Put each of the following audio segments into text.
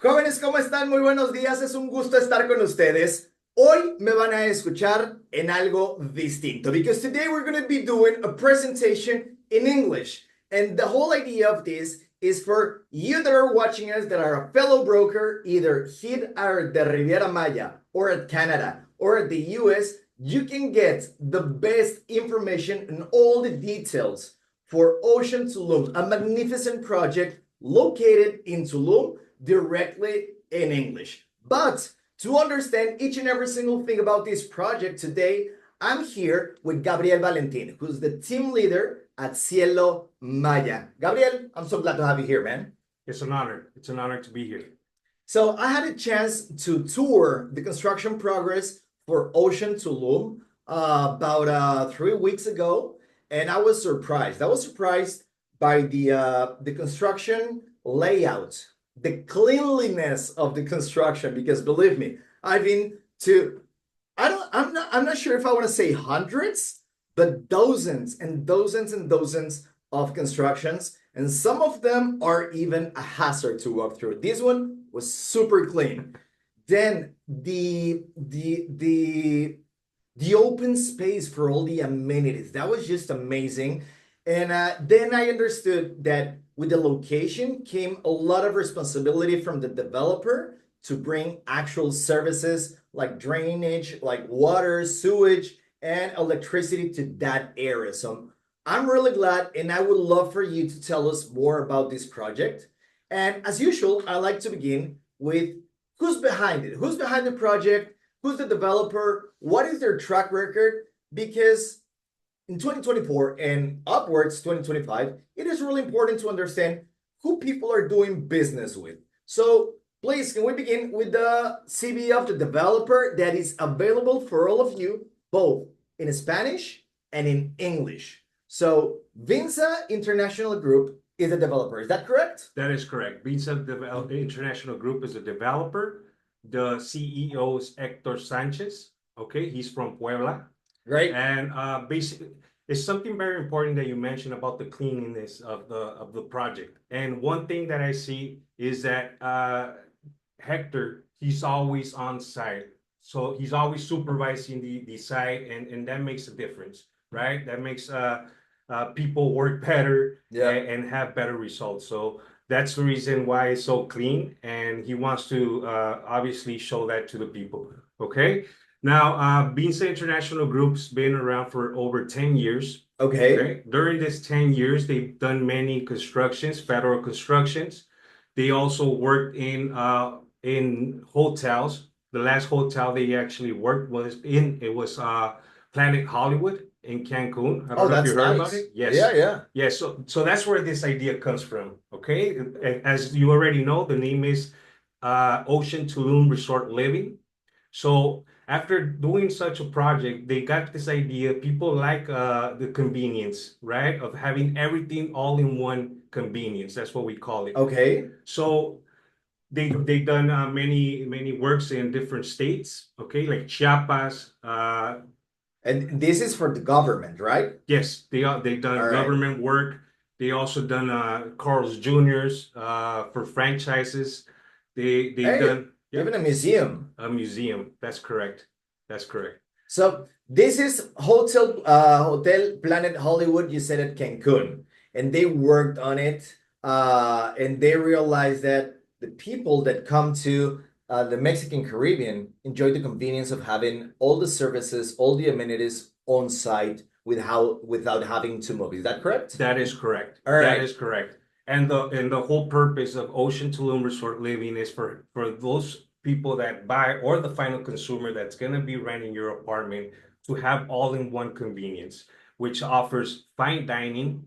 Jóvenes, ¿cómo están? Muy buenos días, es un gusto estar con ustedes. Hoy me van a escuchar en algo distinto because today we're going to be doing a presentation in English. And the whole idea of this is for you that are watching us that are a fellow broker, either here at the Riviera Maya or at Canada or at the US, you can get the best information and all the details for Ocean Tulum, a magnificent project located in Tulum directly in English. But to understand each and every single thing about this project today, I'm here with Gabriel Valentin, who's the team leader at Cielo Maya. Gabriel, I'm so glad to have you here, man. It's an honor. It's an honor to be here. So I had a chance to tour the construction progress for Ocean Tulum about 3 weeks ago, and I was surprised. I was surprised by the construction layout, the cleanliness of the construction. Because believe me, I've been to I'm not sure if I want to say hundreds, but dozens and dozens and dozens of constructions, and some of them are even a hazard to walk through. This one was super clean. Then the open space for all the amenities, that was just amazing. And then I understood that with the location came a lot of responsibility from the developer to bring actual services like drainage, like water, sewage, and electricity to that area. So I'm really glad, and I would love for you to tell us more about this project. And as usual, I like to begin with who's behind it, who's behind the project, who's the developer, what is their track record, because in 2024 and upwards 2025, it is really important to understand who people are doing business with. So please, can we begin with the CV of the developer that is available for all of you, both in Spanish and in English? So Vinza International Group is a developer. Is that correct? That is correct. Visa International Group is a developer. The CEO is Hector Sanchez. Okay, he's from Puebla. Great. And basically, it's something very important that you mentioned about the cleanliness of the project. And one thing that I see is that Hector, he's always on site. So he's always supervising the site, and that makes a difference, right? That makes people work better, Yeah. and have better results. So that's the reason why it's so clean, and he wants to obviously show that to the people. Okay. Now, Binsa International Group's been around for over 10 years. Okay. During this 10 years, they've done many constructions, federal constructions. They also worked in hotels. The last hotel they actually worked was Planet Hollywood in Cancun. I don't know if you heard about it. Yes. Yeah. Yeah, so that's where this idea comes from. Okay. As you already know, the name is Ocean Tulum Resort Living. So after doing such a project, they got this idea. People like the convenience, right? Of having everything all in one convenience. That's what we call it. Okay. So they've done many works in different states. Okay, like Chiapas. And this is for the government, right? Yes, they've done All right. government work. They also done Carl's Juniors for franchises. They've Hey, done even a museum. a museum. That's correct. That's correct. So this is Hotel Planet Hollywood. You said at Cancun, and they worked on it, and they realized that the people that come to the Mexican Caribbean enjoy the convenience of having all the services, all the amenities on site without having to move. Is that correct? That is correct. All right. That is correct. And the whole purpose of Ocean Tulum Resort Living is for those people that buy, or the final consumer that's going to be renting your apartment, to have all-in-one convenience, which offers fine dining,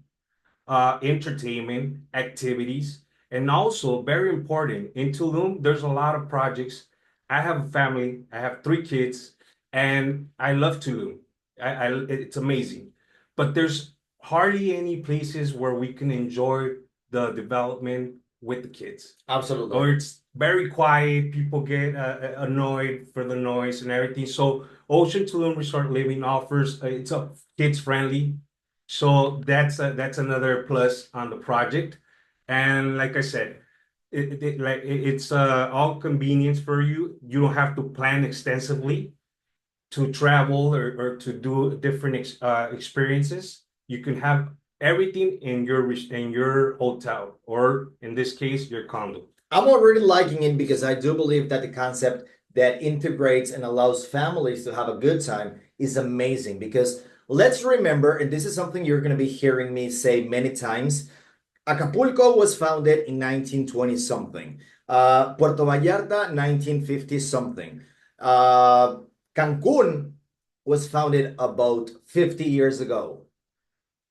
entertainment, activities, and also very important in Tulum. There's a lot of projects. I have a family. I have 3 kids, and I love Tulum. It's amazing, but there's hardly any places where we can enjoy the development with the kids. Absolutely. Or it's very quiet. People get annoyed for the noise and everything. So Ocean Tulum Resort Living offers it's a kids friendly. So that's another plus on the project. And like I said, it's all convenience for you. You don't have to plan extensively to travel or to do different experiences. You can have everything in your hotel, or in this case, your condo. I'm already liking it because I do believe that the concept that integrates and allows families to have a good time is amazing. Because let's remember, and this is something you're going to be hearing me say many times, Acapulco was founded in 1920 something. Puerto Vallarta, 1950 something. Uh, Cancun was founded about 50 years ago.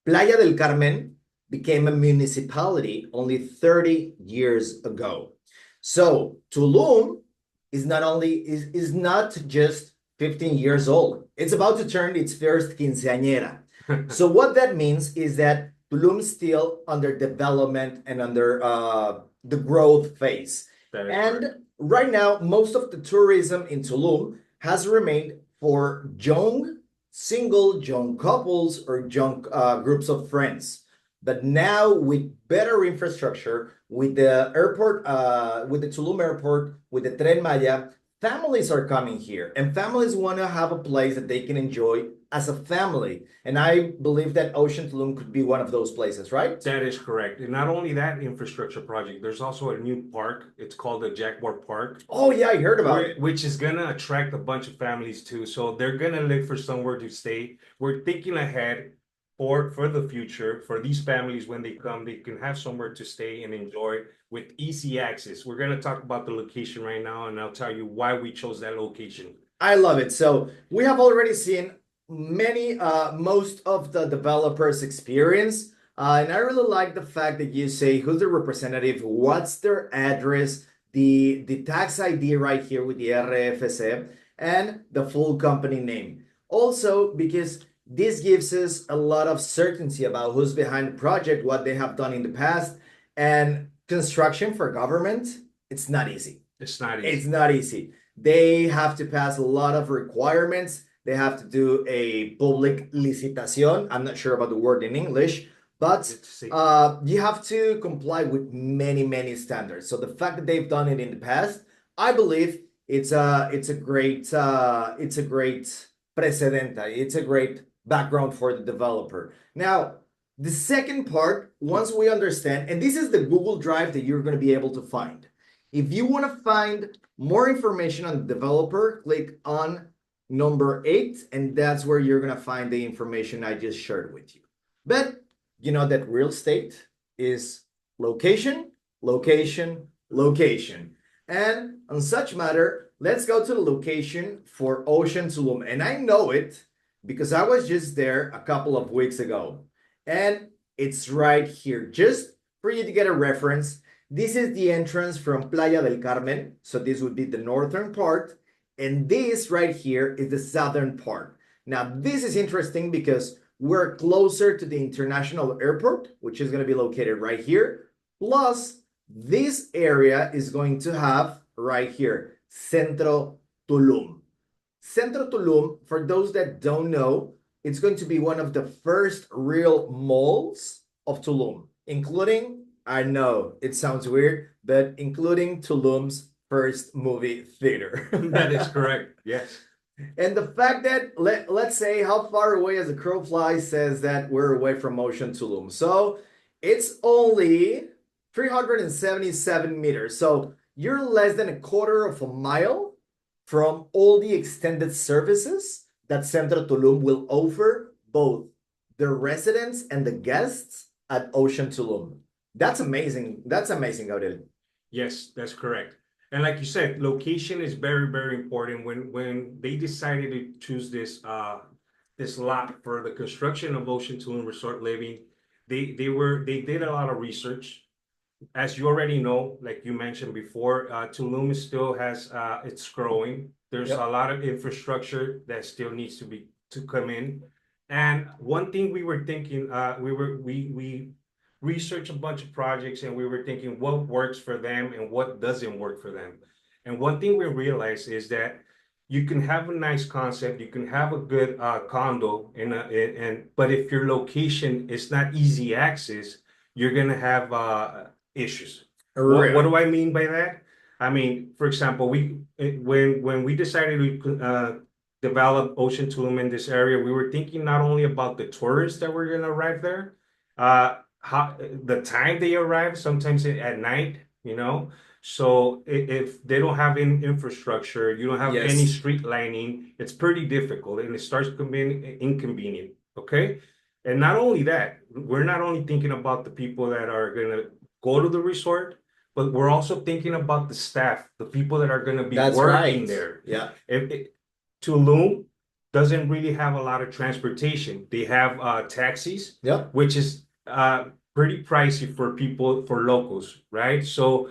Playa del Carmen became a municipality only 30 years ago. So Tulum is not just 15 years old. It's about to turn its first quinceañera. So what that means is that Tulum's still under development and under the growth phase. That is And correct. right now, most of the tourism in Tulum has remained for young single, young couples, or young groups of friends. But now, with better infrastructure, with the airport, with the Tulum airport, with the Tren Maya, families are coming here, and families want to have a place that they can enjoy as a family. And I believe that Ocean Tulum could be one of those places, right? That is correct. And not only that infrastructure project, there's also a new park. It's called the Jaguar Park, Oh yeah, I heard about it. which is gonna attract a bunch of families too. So they're gonna look for somewhere to stay. We're thinking ahead for the future. For these families, when they come, they can have somewhere to stay and enjoy with easy access. We're gonna talk about the location right now, and I'll tell you why we chose that location. I love it. So we have already seen most of the developers' experience. And I really like the fact that you say who's the representative, what's their address, the tax ID right here with the RFC, and the full company name. Also, because this gives us a lot of certainty about who's behind the project, what they have done in the past, and construction for government, it's not easy. It's not It's easy. not easy. They have to pass a lot of requirements. They have to do a public licitación. I'm not sure about the word in English, but It's safe. you have to comply with many standards. So the fact that they've done it in the past, I believe it's a great precedenta. It's a great background for the developer. Now, the second part, once we understand, and this is the Google Drive that you're going to be able to find. If you want to find more information on the developer, click on number 8, and that's where you're going to find the information I just shared with you. But you know that real estate is location, location, location. And on such matter, let's go to the location for Ocean Tulum. And I know it because I was just there a couple of weeks ago. And it's right here, just for you to get a reference. This is the entrance from Playa del Carmen. So this would be the northern part. And this right here is the southern part. Now, this is interesting because we're closer to the international airport, which is going to be located right here. Plus, this area is going to have right here, Centro Tulum. Centro Tulum, for those that don't know, it's going to be one of the first real malls of Tulum, including, I know it sounds weird, but including Tulum's first movie theater. That is correct. Yes. And the fact that let's say how far away as a crow flies says that we're away from Ocean Tulum. So it's only 377 meters. So you're less than a quarter of a mile from all the extended services that Centro Tulum will offer both the residents and the guests at Ocean Tulum. That's amazing. That's amazing, Gabriel. Yes, that's correct. And like you said, location is very important. When they decided to choose this lot for the construction of Ocean Tulum Resort Living, they did a lot of research. As you already know, like you mentioned before, Tulum still has it's growing. There's Yep. a lot of infrastructure that still needs to come in. And one thing we were thinking, we researched a bunch of projects and we were thinking what works for them and what doesn't work for them. And one thing we realized is that you can have a nice concept, you can have a good condo, but if your location is not easy access, you're gonna have issues. What Right. do I mean by that? I mean, for example, when we decided to develop Ocean Tulum in this area, we were thinking not only about the tourists that were going to arrive there, how the time they arrive, sometimes at night, you know. So if they don't have any infrastructure, you don't have any Yes. street lining, it's pretty difficult and it starts becoming inconvenient. Okay. And not only that, we're not only thinking about the people that are going to go to the resort, but we're also thinking about the staff, the people that are going to be That's working right. there. Yeah. Tulum doesn't really have a lot of transportation. They have taxis, Yep. which is pretty pricey for people, for locals, right? So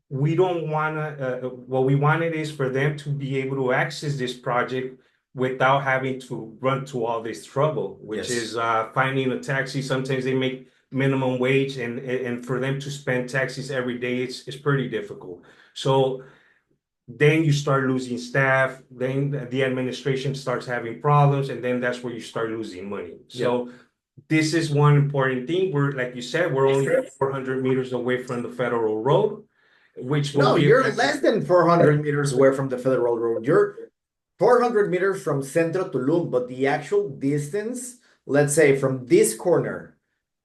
we don't want to, what we wanted is for them to be able to access this project without having to run to all this trouble, which is Yes. finding a taxi. Sometimes they make minimum wage, and for them to spend taxis every day, it's pretty difficult. So then you start losing staff, then the administration starts having problems, and then that's where you start losing money. Yep. So this is one important thing. We're, like you said, we're only 400 meters away from the federal road, which will No, give you're less than 400 meters away from the federal road. You're 400 meters from Centro Tulum, but the actual distance, let's say from this corner,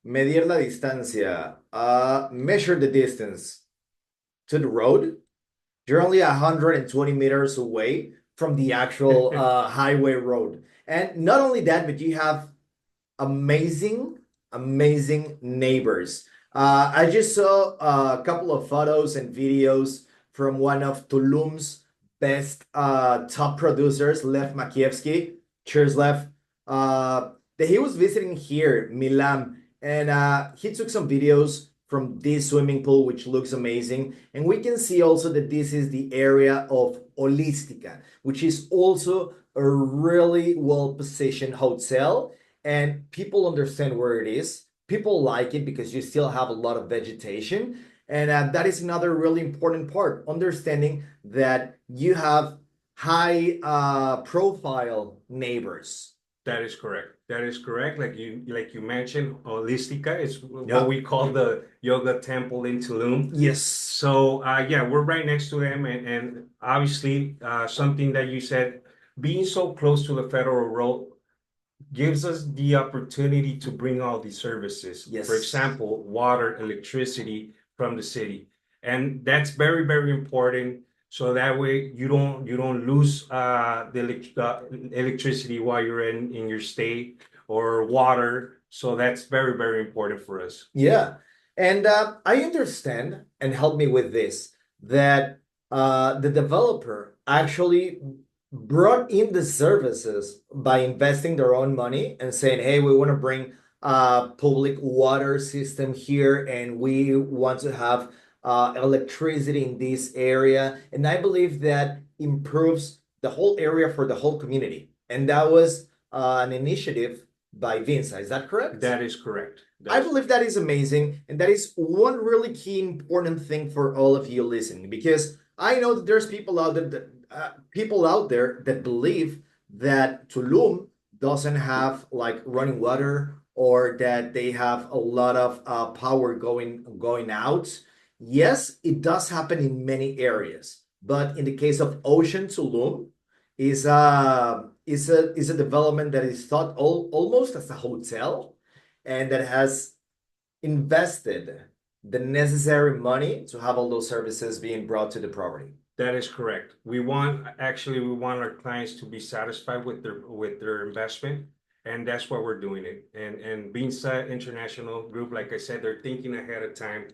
medir la distancia, measure the distance to the road, you're only 120 meters away from the actual highway road. And not only that, but you have amazing, amazing neighbors. I just saw a couple of photos and videos from one of Tulum's best top producers, Lev Makievsky. Cheers, Lev. That he was visiting here, Milan, and he took some videos from this swimming pool, which looks amazing. And we can see also that this is the area of Holistica, which is also a really well positioned hotel and people understand where it is. People like it because you still have a lot of vegetation. And that is another really important part, understanding that you have high profile neighbors. That is correct. That is correct. Like you mentioned, Holistica is what Yeah. we call the yoga temple in Tulum. Yes. So yeah, we're right next to them, and obviously something that you said, being so close to the federal road gives us the opportunity to bring all these services. For Yes. example, water, electricity from the city. And that's very, very important. So that way you don't lose the electricity while you're in your stay, or water. So that's very, very important for us. Yeah. And I understand, and help me with this, that the developer actually brought in the services by investing their own money and saying, hey, we want to bring a public water system here and we want to have electricity in this area. And I believe that improves the whole area for the whole community. And that was an initiative by Vinsa. Is that correct? That is correct. I believe that is amazing. And that is one really key important thing for all of you listening, because I know that there's people out there that believe that Tulum doesn't have like running water or that they have a lot of power going out. Yes, it does happen in many areas, but in the case of Ocean Tulum, is a development that is thought almost as a hotel and that has invested the necessary money to have all those services being brought to the property. That is correct. We want our clients to be satisfied with their investment, and that's why we're doing it. And Binsa International Group, like I said, they're thinking ahead of time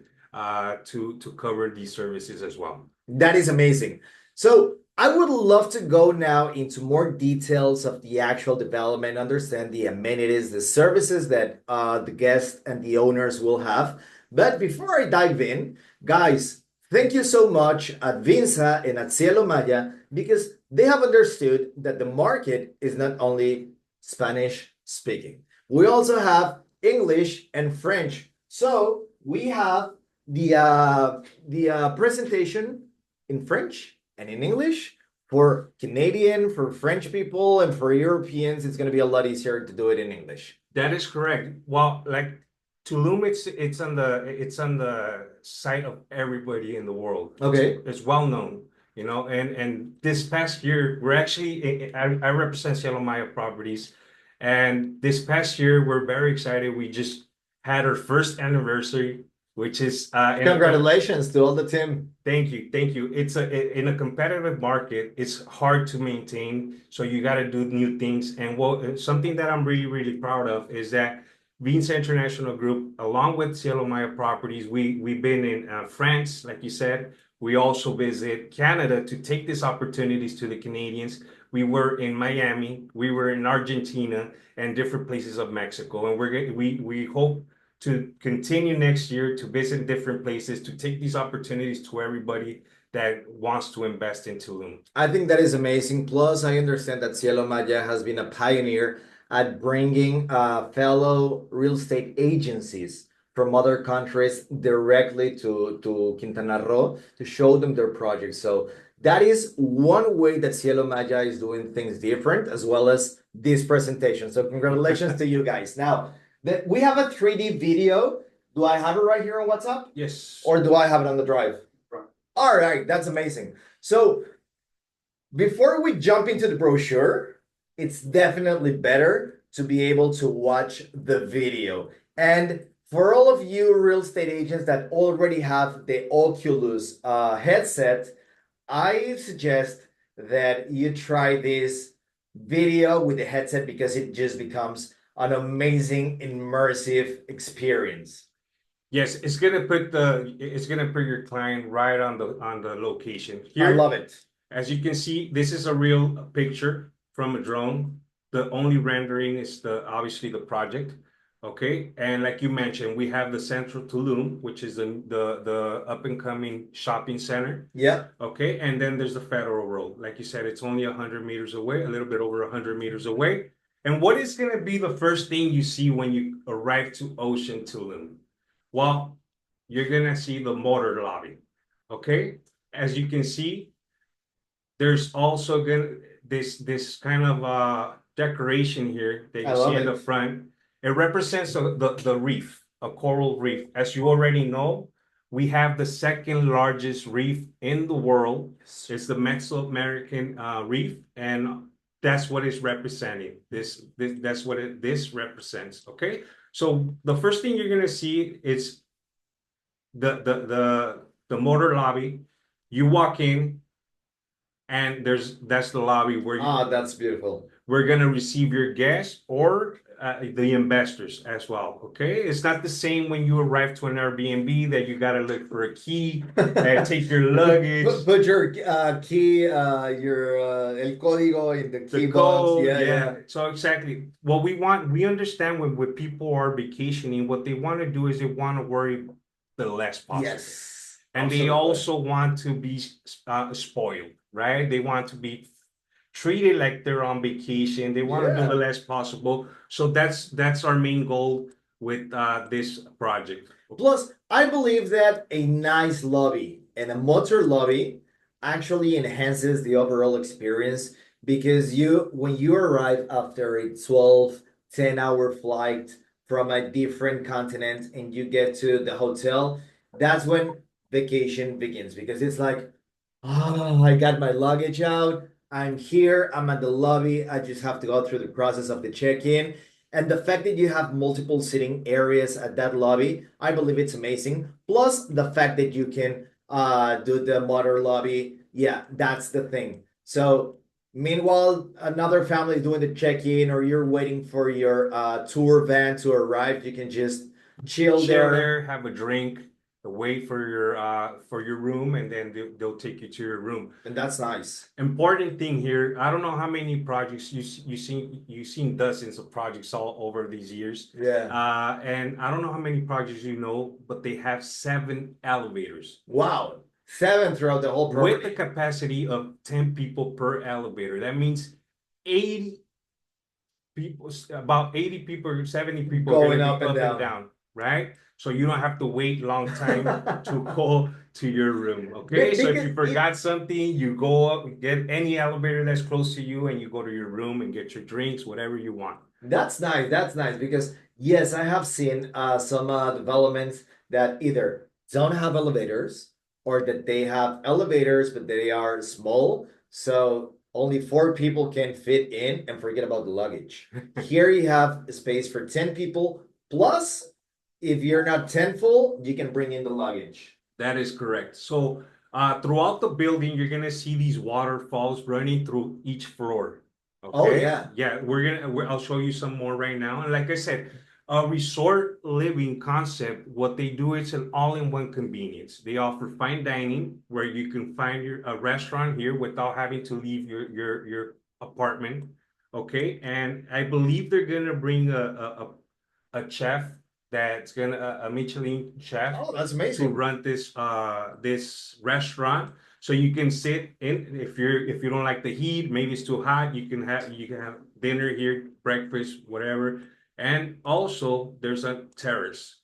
to cover these services as well. That is amazing. So I would love to go now into more details of the actual development, understand the amenities, the services that the guests and the owners will have. But before I dive in, guys, thank you so much at Vinsa and at Cielo Maya because they have understood that the market is not only Spanish speaking. We also have English and French. So we have the presentation in French and in English. For Canadian, for French people, and for Europeans, it's going to be a lot easier to do it in English. That is correct. Well, like Tulum, it's on the site of everybody in the world. Okay. It's well known, you know. And this past year, we're actually I represent Cielo Maya Properties, and this past year we're very excited. We just had our first anniversary, which is in a Congratulations to all the team. thank you, thank you. In a competitive market, it's hard to maintain, so you got to do new things. And what something that I'm really, really proud of is that Vince International Group, along with Cielo Maya Properties, we've been in France, like you said. We also visit Canada to take these opportunities to the Canadians. We were in Miami, we were in Argentina, and different places of Mexico, and we hope to continue next year to visit different places, to take these opportunities to everybody that wants to invest in Tulum. I think that is amazing. Plus, I understand that Cielo Maya has been a pioneer at bringing fellow real estate agencies from other countries directly to Quintana Roo to show them their projects. So that is one way that Cielo Maya is doing things different, as well as this presentation. So congratulations to you guys. Now, we have a 3D video. Do I have it right here on WhatsApp? Yes. Or do I have it on the drive? Right. All right, that's amazing. So before we jump into the brochure, it's definitely better to be able to watch the video. And for all of you real estate agents that already have the Oculus headset, I suggest that you try this video with the headset because it just becomes an amazing immersive experience. Yes, it's gonna put your client right on the location. I Here, love it. as you can see, this is a real picture from a drone. The only rendering is obviously the project. Okay, and like you mentioned, we have the Central Tulum, which is the up and coming shopping center. Yeah. Okay, and then there's the Federal Road. Like you said, it's only 100 meters away, a little bit over 100 meters away. And what is going to be the first thing you see when you arrive to Ocean Tulum? Well, you're going to see the motor lobby. Okay, as you can see, there's also gonna this kind of decoration here that I you love see in it. the front. It represents the reef, a coral reef. As you already know, we have the second largest reef in the world. It's the Mesoamerican reef, and that's what it's representing. That's what this represents. Okay, so the first thing you're gonna see is the motor lobby. You walk in, and that's the lobby where That's beautiful. we're gonna receive your guests or the investors as well. Okay, it's not the same when you arrive to an Airbnb that you gotta look for a key and take your luggage. Put your key, your el código in the key The box. code, Yeah, yeah. yeah. So exactly what we understand when people are vacationing, what they want to do is they want to worry the less possible. Yes. And they Absolutely. also want to be spoiled, right? They want to be treated like they're on vacation. They want to do Yeah. the less possible. So that's our main goal with this project. Plus, I believe that a nice lobby and a motor lobby actually enhances the overall experience because when you arrive after a 12, 10-hour flight from a different continent and you get to the hotel, that's when vacation begins because it's like, oh, I got my luggage out. I'm here. I'm at the lobby. I just have to go through the process of the check-in. And the fact that you have multiple sitting areas at that lobby, I believe it's amazing. Plus the fact that you can do the motor lobby. Yeah, that's the thing. So meanwhile, another family is doing the check-in or you're waiting for your tour van to arrive, you can just chill there. Have a drink, wait for your room, and then they'll take you to your room. And that's nice. Important thing here, I don't know how many projects you've seen dozens of projects all over these years. Yeah. And I don't know how many projects you know, but they have 7 elevators. Wow. 7 throughout the whole property. With the capacity of 10 people per elevator. That means 80 people, about 80 people, 70 people Going gonna up be and up down. right? So you don't have to wait long time to go to your room. Okay. So if you forgot something, you go up and get any elevator that's close to you and you go to your room and get your drinks, whatever you want. That's nice. That's nice because yes, I have seen some developments that either don't have elevators or that they have elevators but they are small, so only four people can fit in and forget about the luggage. Here you have a space for 10 people plus if you're not 10 full, you can bring in the luggage. That is correct. So throughout the building, you're gonna see these waterfalls running through each floor. Oh Okay? yeah, Yeah, I'll show you some more right now. And like I said, a resort living concept, what they do is an all-in-one convenience. They offer fine dining where you can find a restaurant here without having to leave your apartment. Okay, and I believe they're gonna bring a chef that's gonna a Michelin chef oh that's to amazing. run this restaurant. So you can sit in if you don't like the heat, maybe it's too hot, you can have dinner here, breakfast, whatever. And also there's a terrace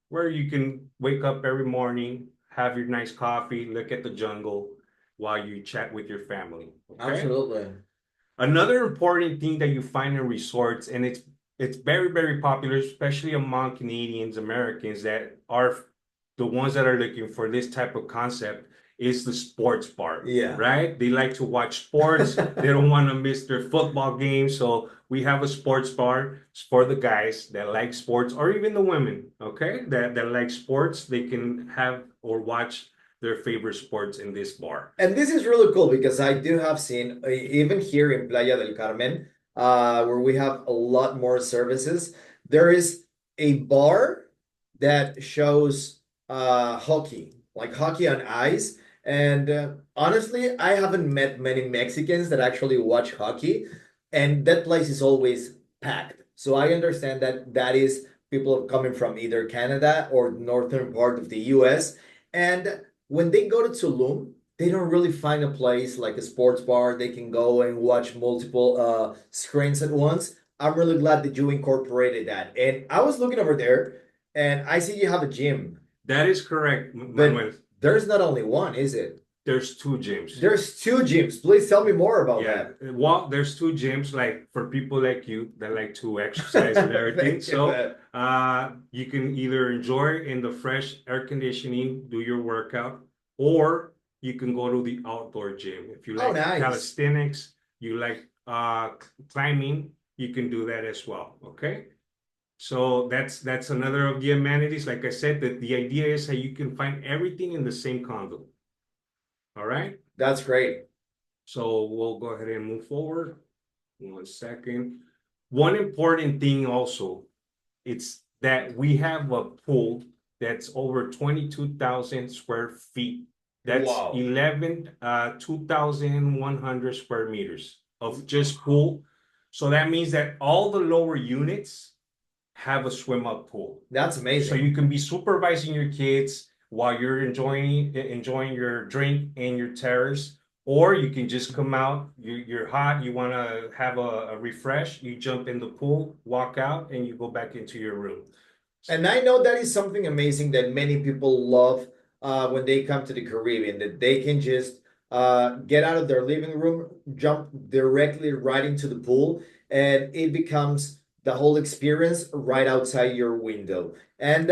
where you can wake up every morning, have your nice coffee, look at the jungle while you chat with your family. Okay. Absolutely. Another important thing that you find in resorts, and it's very, very popular, especially among Canadians, Americans that are the ones that are looking for this type of concept, is the sports bar, Yeah. right? They like to watch sports. They don't want to miss their football game. So we have a sports bar for the guys that like sports, or even the women, okay, that like sports. They can have or watch their favorite sports in this bar. And this is really cool because I do have seen, even here in Playa del Carmen, where we have a lot more services, there is a bar that shows hockey, like hockey on ice. And honestly, I haven't met many Mexicans that actually watch hockey, and that place is always packed. So I understand that that is people coming from either Canada or northern part of the US. And when they go to Tulum, they don't really find a place like a sports bar they can go and watch multiple screens at once. I'm really glad that you incorporated that. And I was looking over there and I see you have a gym, That is correct, but Manuel. there's not only one, is it? There's two gyms. There's two gyms. Please tell me more about Yeah, that. well, there's two gyms like for people like you that like to exercise and everything. Thank you, So man. you can either enjoy in the fresh air conditioning, do your workout, or you can go to the outdoor gym. If you Oh, like nice. calisthenics, you like climbing, you can do that as well. Okay. So that's another of the amenities. Like I said, that the idea is that you can find everything in the same condo. All right. That's great. So we'll go ahead and move forward. 1 second. One important thing also, it's that we have a pool that's over 22,000 square feet. That's Wow. 2,100 square meters of just pool. So that means that all the lower units have a swim up pool. That's So amazing. you can be supervising your kids while you're enjoying your drink and your terrace, or you can just come out. You're hot. You want to have a refresh. You jump in the pool, walk out, and you go back into your room. And I know that is something amazing that many people love when they come to the Caribbean, that they can just get out of their living room, jump directly right into the pool, and it becomes the whole experience right outside your window. And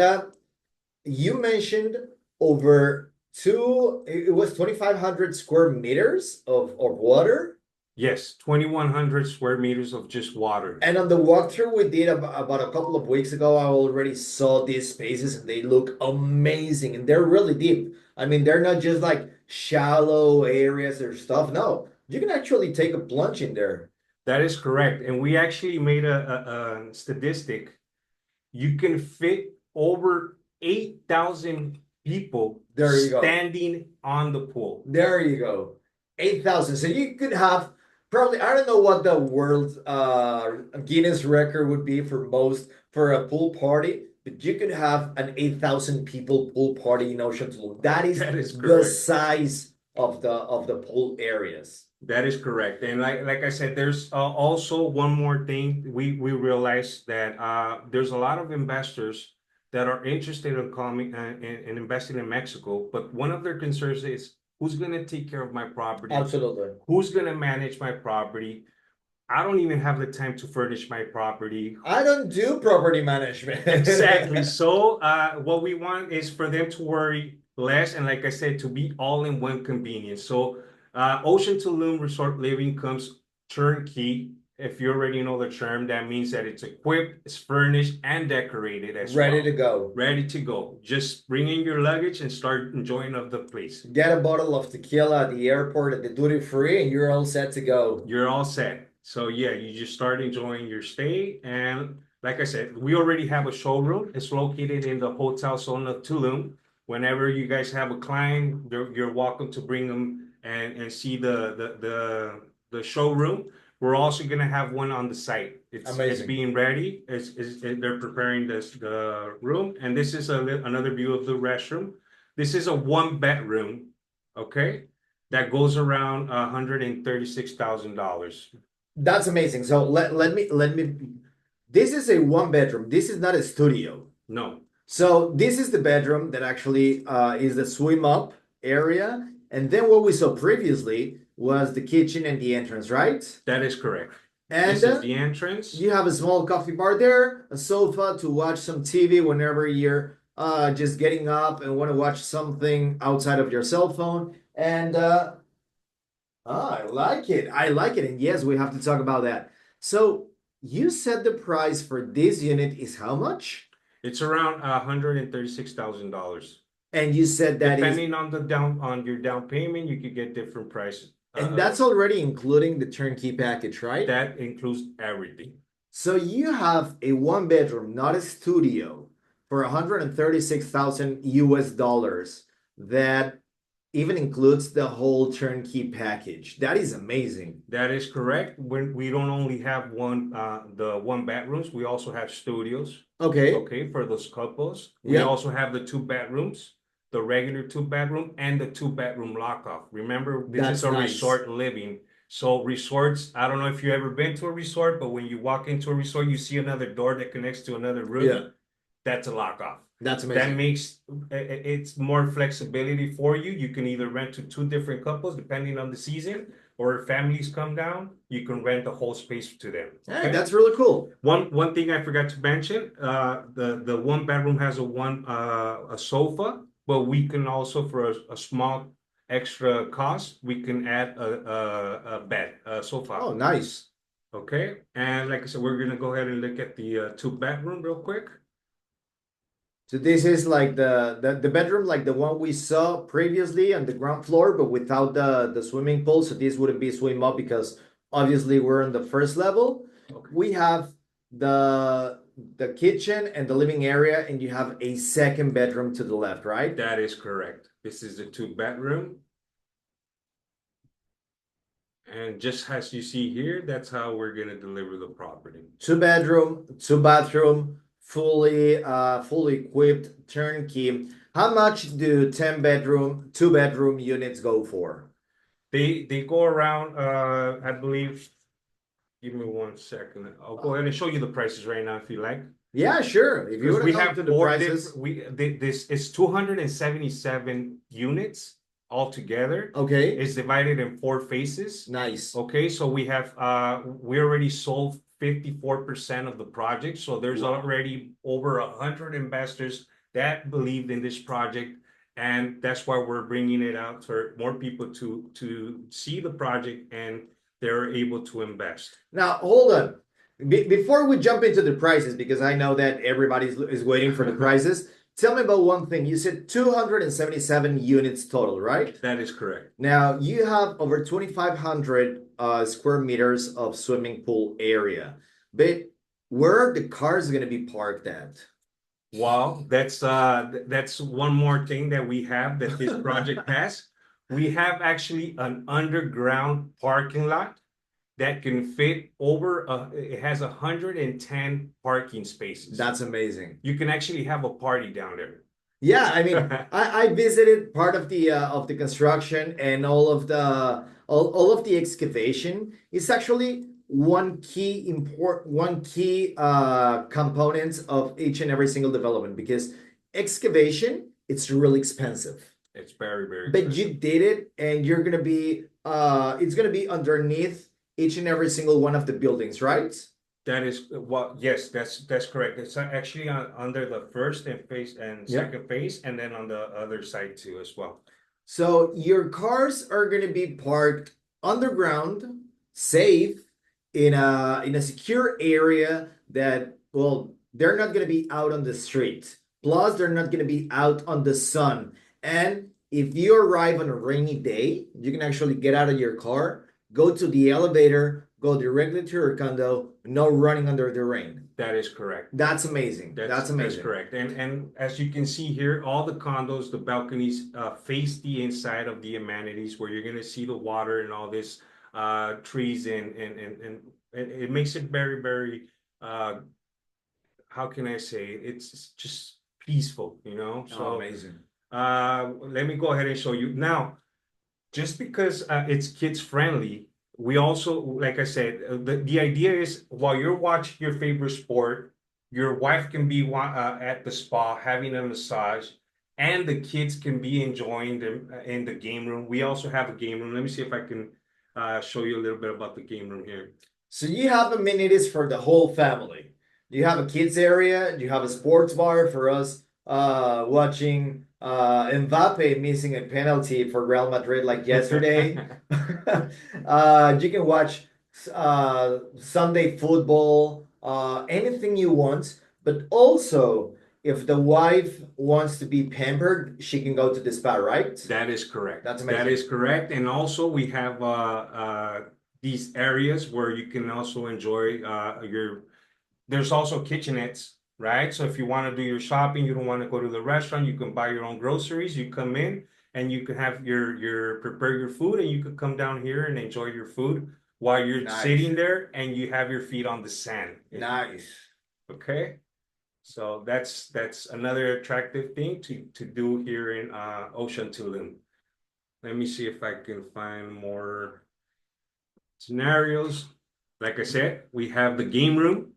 you mentioned over it was 2,500 square meters of water. Yes, 2,100 square meters of just water. And on the walkthrough we did about a couple of weeks ago, I already saw these spaces and they look amazing and they're really deep. I mean, they're not just like shallow areas or stuff. No, you can actually take a plunge in there. That is correct. And we actually made a statistic. You can fit over 8,000 people There you go. standing on the pool. There you go. 8,000. So you could have probably, I don't know what the world Guinness record would be for most for a pool party, but you could have an 8,000 people pool party in Ocean Tulum. That is That is the correct. size of the pool areas. That is correct. And like I said, there's also one more thing. We realized that there's a lot of investors that are interested in coming and investing in Mexico, but one of their concerns is who's going to take care of my property? Absolutely. Who's going to manage my property? I don't even have the time to furnish my property. I don't do property management. Exactly. So, what we want is for them to worry less, and like I said, to be all in one convenience. So, Ocean Tulum Resort Living comes turnkey. If you already know the term, that means that it's equipped, it's furnished, and decorated as Ready to well. go. Ready to go. Just bring in your luggage and start enjoying of the place. Get a bottle of tequila at the airport at the duty free, and you're all set to go. You're all set. So yeah, you just start enjoying your stay. And like I said, we already have a showroom. It's located in the Hotel Zona Tulum. Whenever you guys have a client, you're welcome to bring them and see the showroom. We're also gonna have one on the site. It's Amazing. being ready. They're preparing the room, and this is another view of the restroom. This is a one bedroom, okay? That goes around $136,000. That's amazing. So let me. This is a one bedroom. This is not a studio. No, So this is the bedroom that actually is the swim up area. And then what we saw previously was the kitchen and the entrance, right? that is correct. And This is the entrance. you have a small coffee bar there, a sofa to watch some TV whenever you're just getting up and want to watch something outside of your cell phone. And I like it. I like it. And yes, we have to talk about that. So you said the price for this unit is how much? It's around $136,000. And you said that is, Depending on your down payment, you could get different prices. and that's already including the turnkey package, right? That includes everything. So you have a one bedroom, not a studio, for 136,000 US dollars that even includes the whole turnkey package. That is amazing. That is correct. When we don't only have the one bedrooms, we also have studios. Okay. Okay, for those couples. We Yeah. also have the two bedrooms, the regular two bedroom and the two bedroom lockoff. Remember, this That's is a nice. resort living. So resorts, I don't know if you ever been to a resort, but when you walk into a resort, you see another door that connects to another room. Yeah. That's a lockoff. That's That amazing. makes it's more flexibility for you. You can either rent to two different couples depending on the season, or if families come down, you can rent the whole space to them. Hey, Okay? that's really cool. One thing I forgot to mention, the one bedroom has a sofa, but we can also for a small extra cost, we can add a bed, a sofa. Oh, nice. Okay, and like I said, we're gonna go ahead and look at the two bedroom real quick. So this is like the bedroom, like the one we saw previously on the ground floor, but without the swimming pool. So this wouldn't be swim up because obviously we're on the first level. Okay. We have the kitchen and the living area, and you have a second bedroom to the left, right? That is correct. This is the two bedroom. And just as you see here, that's how we're gonna deliver the property. Two bedroom, two bathroom, fully equipped, turnkey. How much do 10 bedroom, two bedroom units go for? They go around, I believe. Give me 1 second. I'll go ahead and show you the prices right now if you like. Yeah, sure. If you Because want we to have to the four prices. this is 277 units altogether. Okay, It's divided in four phases. nice. Okay, so we already sold 54% of the project. So there's Wow. already over 100 investors that believed in this project. And that's why we're bringing it out for more people to see the project and they're able to invest. Now, hold on. Before we jump into the prices, because I know that everybody is waiting for the prices, tell me about one thing. You said 277 units total, right? That is correct. Now, you have over 2,500 square meters of swimming pool area. But where are the cars going to be parked at? Well, that's one more thing that we have that this project has. We have actually an underground parking lot that can fit over it has 110 parking spaces. That's amazing. You can actually have a party down there. Yeah, I mean, I visited part of the construction and all of the excavation. It's actually one key components of each and every single development because excavation it's really expensive. It's very, very But expensive. you did it and you're gonna be it's gonna be underneath each and every single one of the buildings, right? That is what, yes, that's correct. It's actually under the first and phase and Yeah. second phase, and then on the other side too as well. So your cars are going to be parked underground, safe, in a secure area that, well, they're not going to be out on the street. Plus, they're not going to be out on the sun. And if you arrive on a rainy day, you can actually get out of your car, go to the elevator, go directly to your condo, no running under the rain. That is correct. That's amazing. That's That's amazing. correct. And as you can see here, all the condos, the balconies face the inside of the amenities where you're gonna see the water and all this trees and it makes it very, very how can I say it? It's just peaceful, you know? Oh, So amazing. let me go ahead and show you. Now, just because it's kids friendly, we also, like I said, the idea is while you're watching your favorite sport, your wife can be at the spa having a massage, and the kids can be enjoying them in the game room. We also have a game room. Let me see if I can show you a little bit about the game room here. So you have amenities for the whole family. You have a kids area, you have a sports bar for us watching Mbappe missing a penalty for Real Madrid like yesterday. You can watch Sunday football, anything you want, but also if the wife wants to be pampered, she can go to the spa, right? That is correct. That's That amazing. is correct. And also we have these areas where you can also enjoy your, there's also kitchenettes, right? So if you want to do your shopping, you don't want to go to the restaurant, you can buy your own groceries, you come in and you can have your prepare your food and you could come down here and enjoy your food while you're Nice. sitting there and you have your feet on the sand. Nice. Okay. So that's another attractive thing to do here in Ocean Tulum. Let me see if I can find more scenarios. Like I said, we have the game room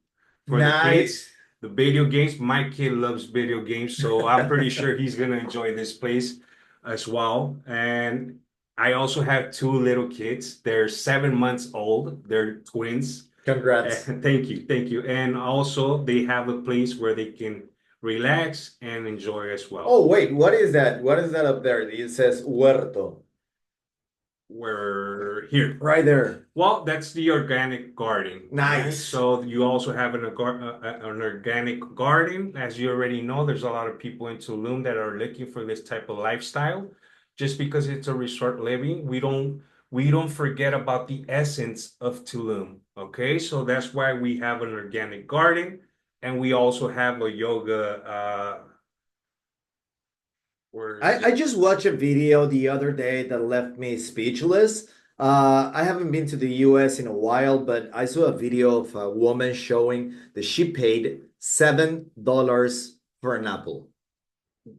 for the kids, Nice. the video games. My kid loves video games, so I'm pretty sure he's gonna enjoy this place as well. And I also have two little kids. They're 7 months old. They're twins. Congrats. Thank you, thank you. And also they have a place where they can relax and enjoy as well. Oh, wait, what is that? What is that up there? It says huerto. We're here. Right there. Well, that's the organic garden. Right? Nice. So you also have an organic garden. As you already know, there's a lot of people in Tulum that are looking for this type of lifestyle. Just because it's a resort living, we don't forget about the essence of Tulum. Okay, so that's why we have an organic garden, and we also have a yoga. I just watched a video the other day that left me speechless. I haven't been to the US in a while, but I saw a video of a woman showing that she paid $7 for an apple.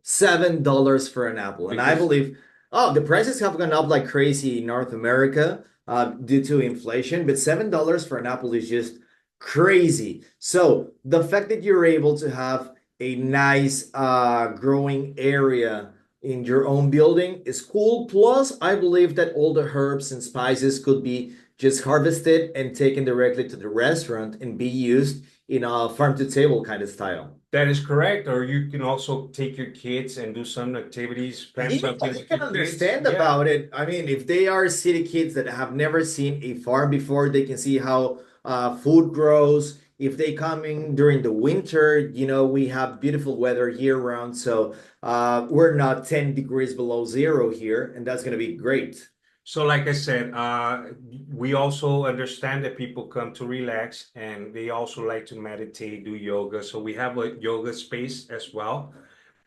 $7 for an apple. And I Because believe, oh, the prices have gone up like crazy in North America due to inflation, but $7 for an apple is just crazy. So the fact that you're able to have a nice growing area in your own building is cool. Plus, I believe that all the herbs and spices could be just harvested and taken directly to the restaurant and be used in a farm to table kind of style. that is correct. Or you can also take your kids and do some activities, plan Even something I with can your kids. understand Yeah. about it. I mean, if they are city kids that have never seen a farm before, they can see how food grows. If they come in during the winter, we have beautiful weather year round, so we're not 10 degrees below zero here, and that's going to be great. So, like I said, we also understand that people come to relax and they also like to meditate, do yoga. So we have a yoga space as well.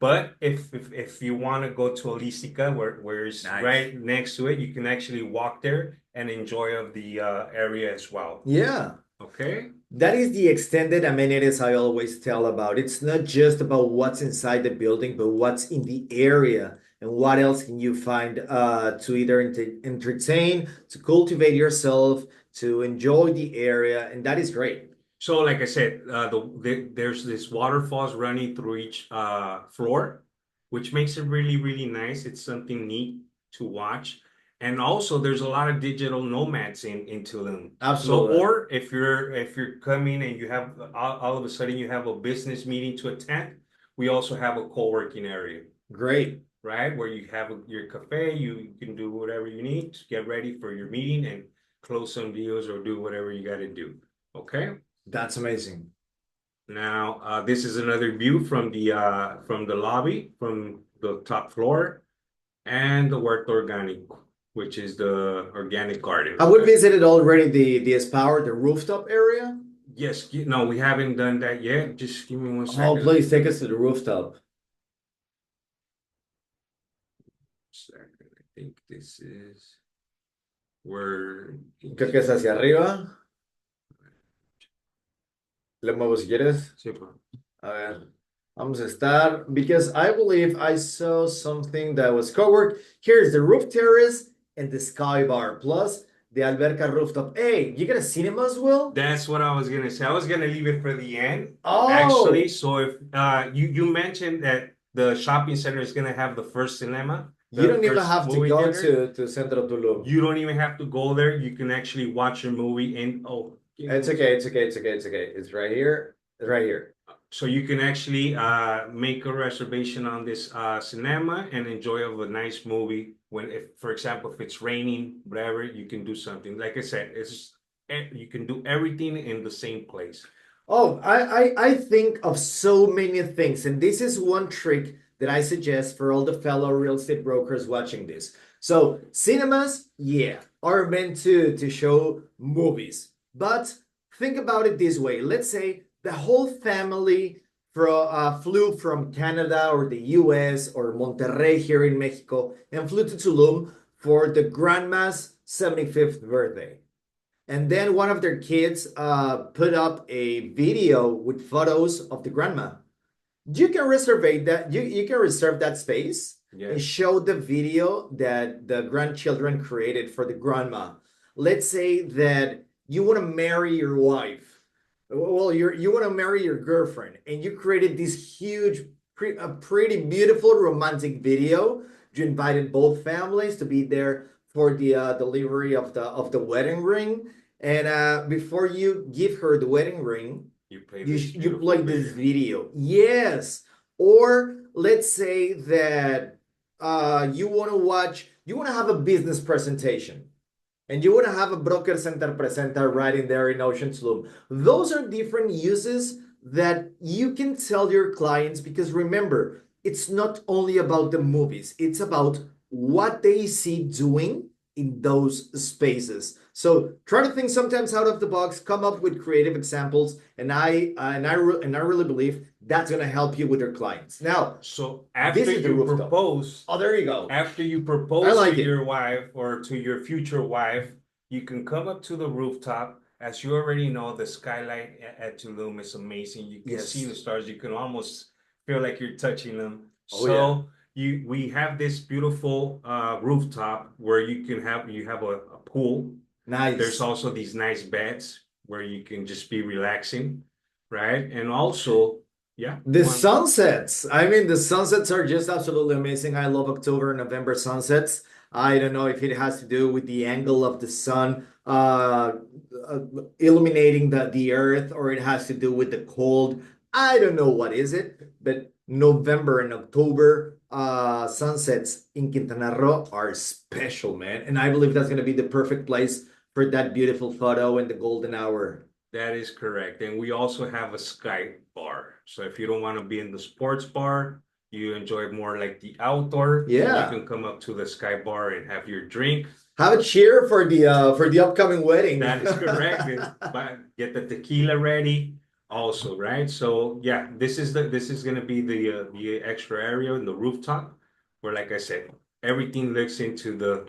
But if you want to go to Holistica, where it's Nice. right next to it, you can actually walk there and enjoy of the area as well. Yeah. Okay. That is the extended amenities I always tell about. It's not just about what's inside the building, but what's in the area and what else can you find to either entertain, to cultivate yourself, to enjoy the area, and that is great. So, like I said, there's this waterfalls running through each floor, which makes it really, really nice. It's something neat to watch. And also, there's a lot of digital nomads in Tulum. So, Absolutely. or if you're coming and you have all of a sudden you have a business meeting to attend, we also have a co-working area, Great. right? Where you have your cafe, you can do whatever you need to get ready for your meeting and close some deals or do whatever you got to do. Okay. That's amazing. Now, this is another view from the lobby, from the top floor, and the Huerto Organic, which is the organic garden. Have we visited already the spa or the rooftop area? Yes, no, we haven't done that yet. Just give me one Oh, second. please take us to the rooftop. Second. I think this is where. Creo que es hacia arriba. Le muevo si quieres. Sí, pa. A ver. Vamos a estar, because I believe I saw something that was covered. Here's the roof terrace and the sky bar, plus the Alberca rooftop. Hey, you got a cinema as well? That's what I was gonna say. I was gonna leave it for the end, Oh, actually. So if you mentioned that the shopping center is gonna have the first cinema, you don't even first have to movie go theater. to Centro Tulum. You don't even have to go there. You can actually watch your movie in It's okay, it's okay, it's okay, it's okay. It's right here. It's right here. So you can actually make a reservation on this cinema and enjoy of a nice movie. When, if for example, if it's raining, whatever, you can do something. Like I said, you can do everything in the same place. Oh, I think of so many things, and this is one trick that I suggest for all the fellow real estate brokers watching this. So cinemas, yeah, are meant to show movies. But think about it this way. Let's say the whole family flew from Canada or the US or Monterrey here in Mexico and flew to Tulum for the grandma's 75th birthday. And then one of their kids put up a video with photos of the grandma. You can reserve that. You can reserve that space and Yes. show the video that the grandchildren created for the grandma. Let's say that you want to marry your wife. Well, you want to marry your girlfriend, and you created this huge, a pretty beautiful romantic video. You invited both families to be there for the delivery of the wedding ring, and before you give her the wedding ring, You play you this you beautiful play this video. video. Yes. Or let's say that you want to have a business presentation and you want to have a broker center presenter right in there in Ocean Tulum. Those are different uses that you can tell your clients, because remember, it's not only about the movies, it's about what they see doing in those spaces. So try to think sometimes out of the box, come up with creative examples, and I really believe that's gonna help you with your clients. Now, So this after is the you rooftop. propose, Oh, there you go. after you I propose like to it. your wife or to your future wife, you can come up to the rooftop. As you already know, the skylight at Tulum is amazing. You can see the Yes. stars. You can almost feel like you're touching them. Oh yeah. So we have this beautiful rooftop where you have a pool. There's Nice. also these nice beds where you can just be relaxing, right? And also, yeah, The go on. sunsets. I mean, the sunsets are just absolutely amazing. I love October and November sunsets. I don't know if it has to do with the angle of the sun uh, illuminating the earth, or it has to do with the cold. I don't know what is it, but November and October sunsets in Quintana Roo are special, man. And I believe that's going to be the perfect place for that beautiful photo and the golden hour. That is correct. And we also have a sky bar. So if you don't want to be in the sports bar, you enjoy more like the outdoor, you Yeah. can come up to the sky bar and have your drink. Have a cheer for the upcoming wedding. That is correct. But get the tequila ready also, right? So yeah, this is gonna be the extra area in the rooftop where, like I said, everything looks into the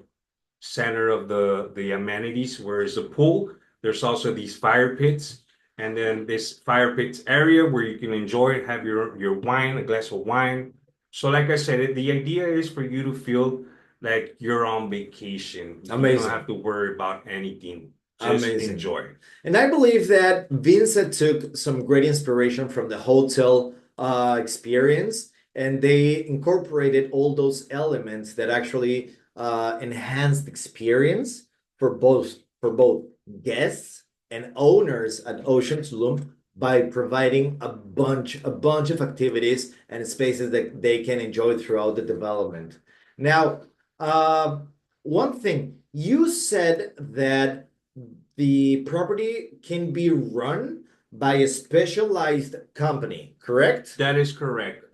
center of the amenities, whereas the pool, there's also these fire pits, and then this fire pits area where you can enjoy, have your wine, a glass of wine. So like I said, the idea is for you to feel like you're on vacation. You don't Amazing. have to worry about anything. Just Amazing. enjoy. And I believe that Vincent took some great inspiration from the hotel experience, and they incorporated all those elements that actually enhanced experience for both guests and owners at Ocean Tulum by providing a bunch of activities and spaces that they can enjoy throughout the development. Now, uh, one thing you said that the property can be run by a specialized company, correct? That is correct.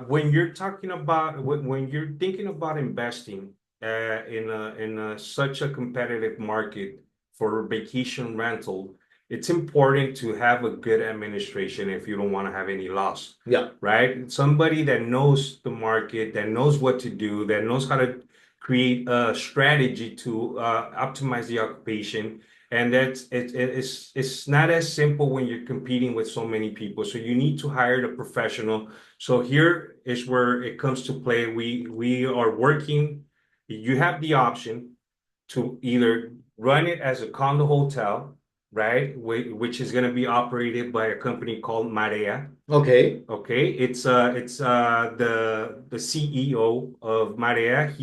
When you're talking about when you're thinking about investing in such a competitive market for vacation rental, it's important to have a good administration if you don't want to have any loss, Yeah, right? Somebody that knows the market, that knows what to do, that knows how to create a strategy to optimize the occupation. And it's not as simple when you're competing with so many people. So you need to hire the professional. So here is where it comes to play. We are working. You have the option to either run it as a condo hotel, right? Which is going to be operated by a company called Marea. okay, Okay, it's the CEO of Marea.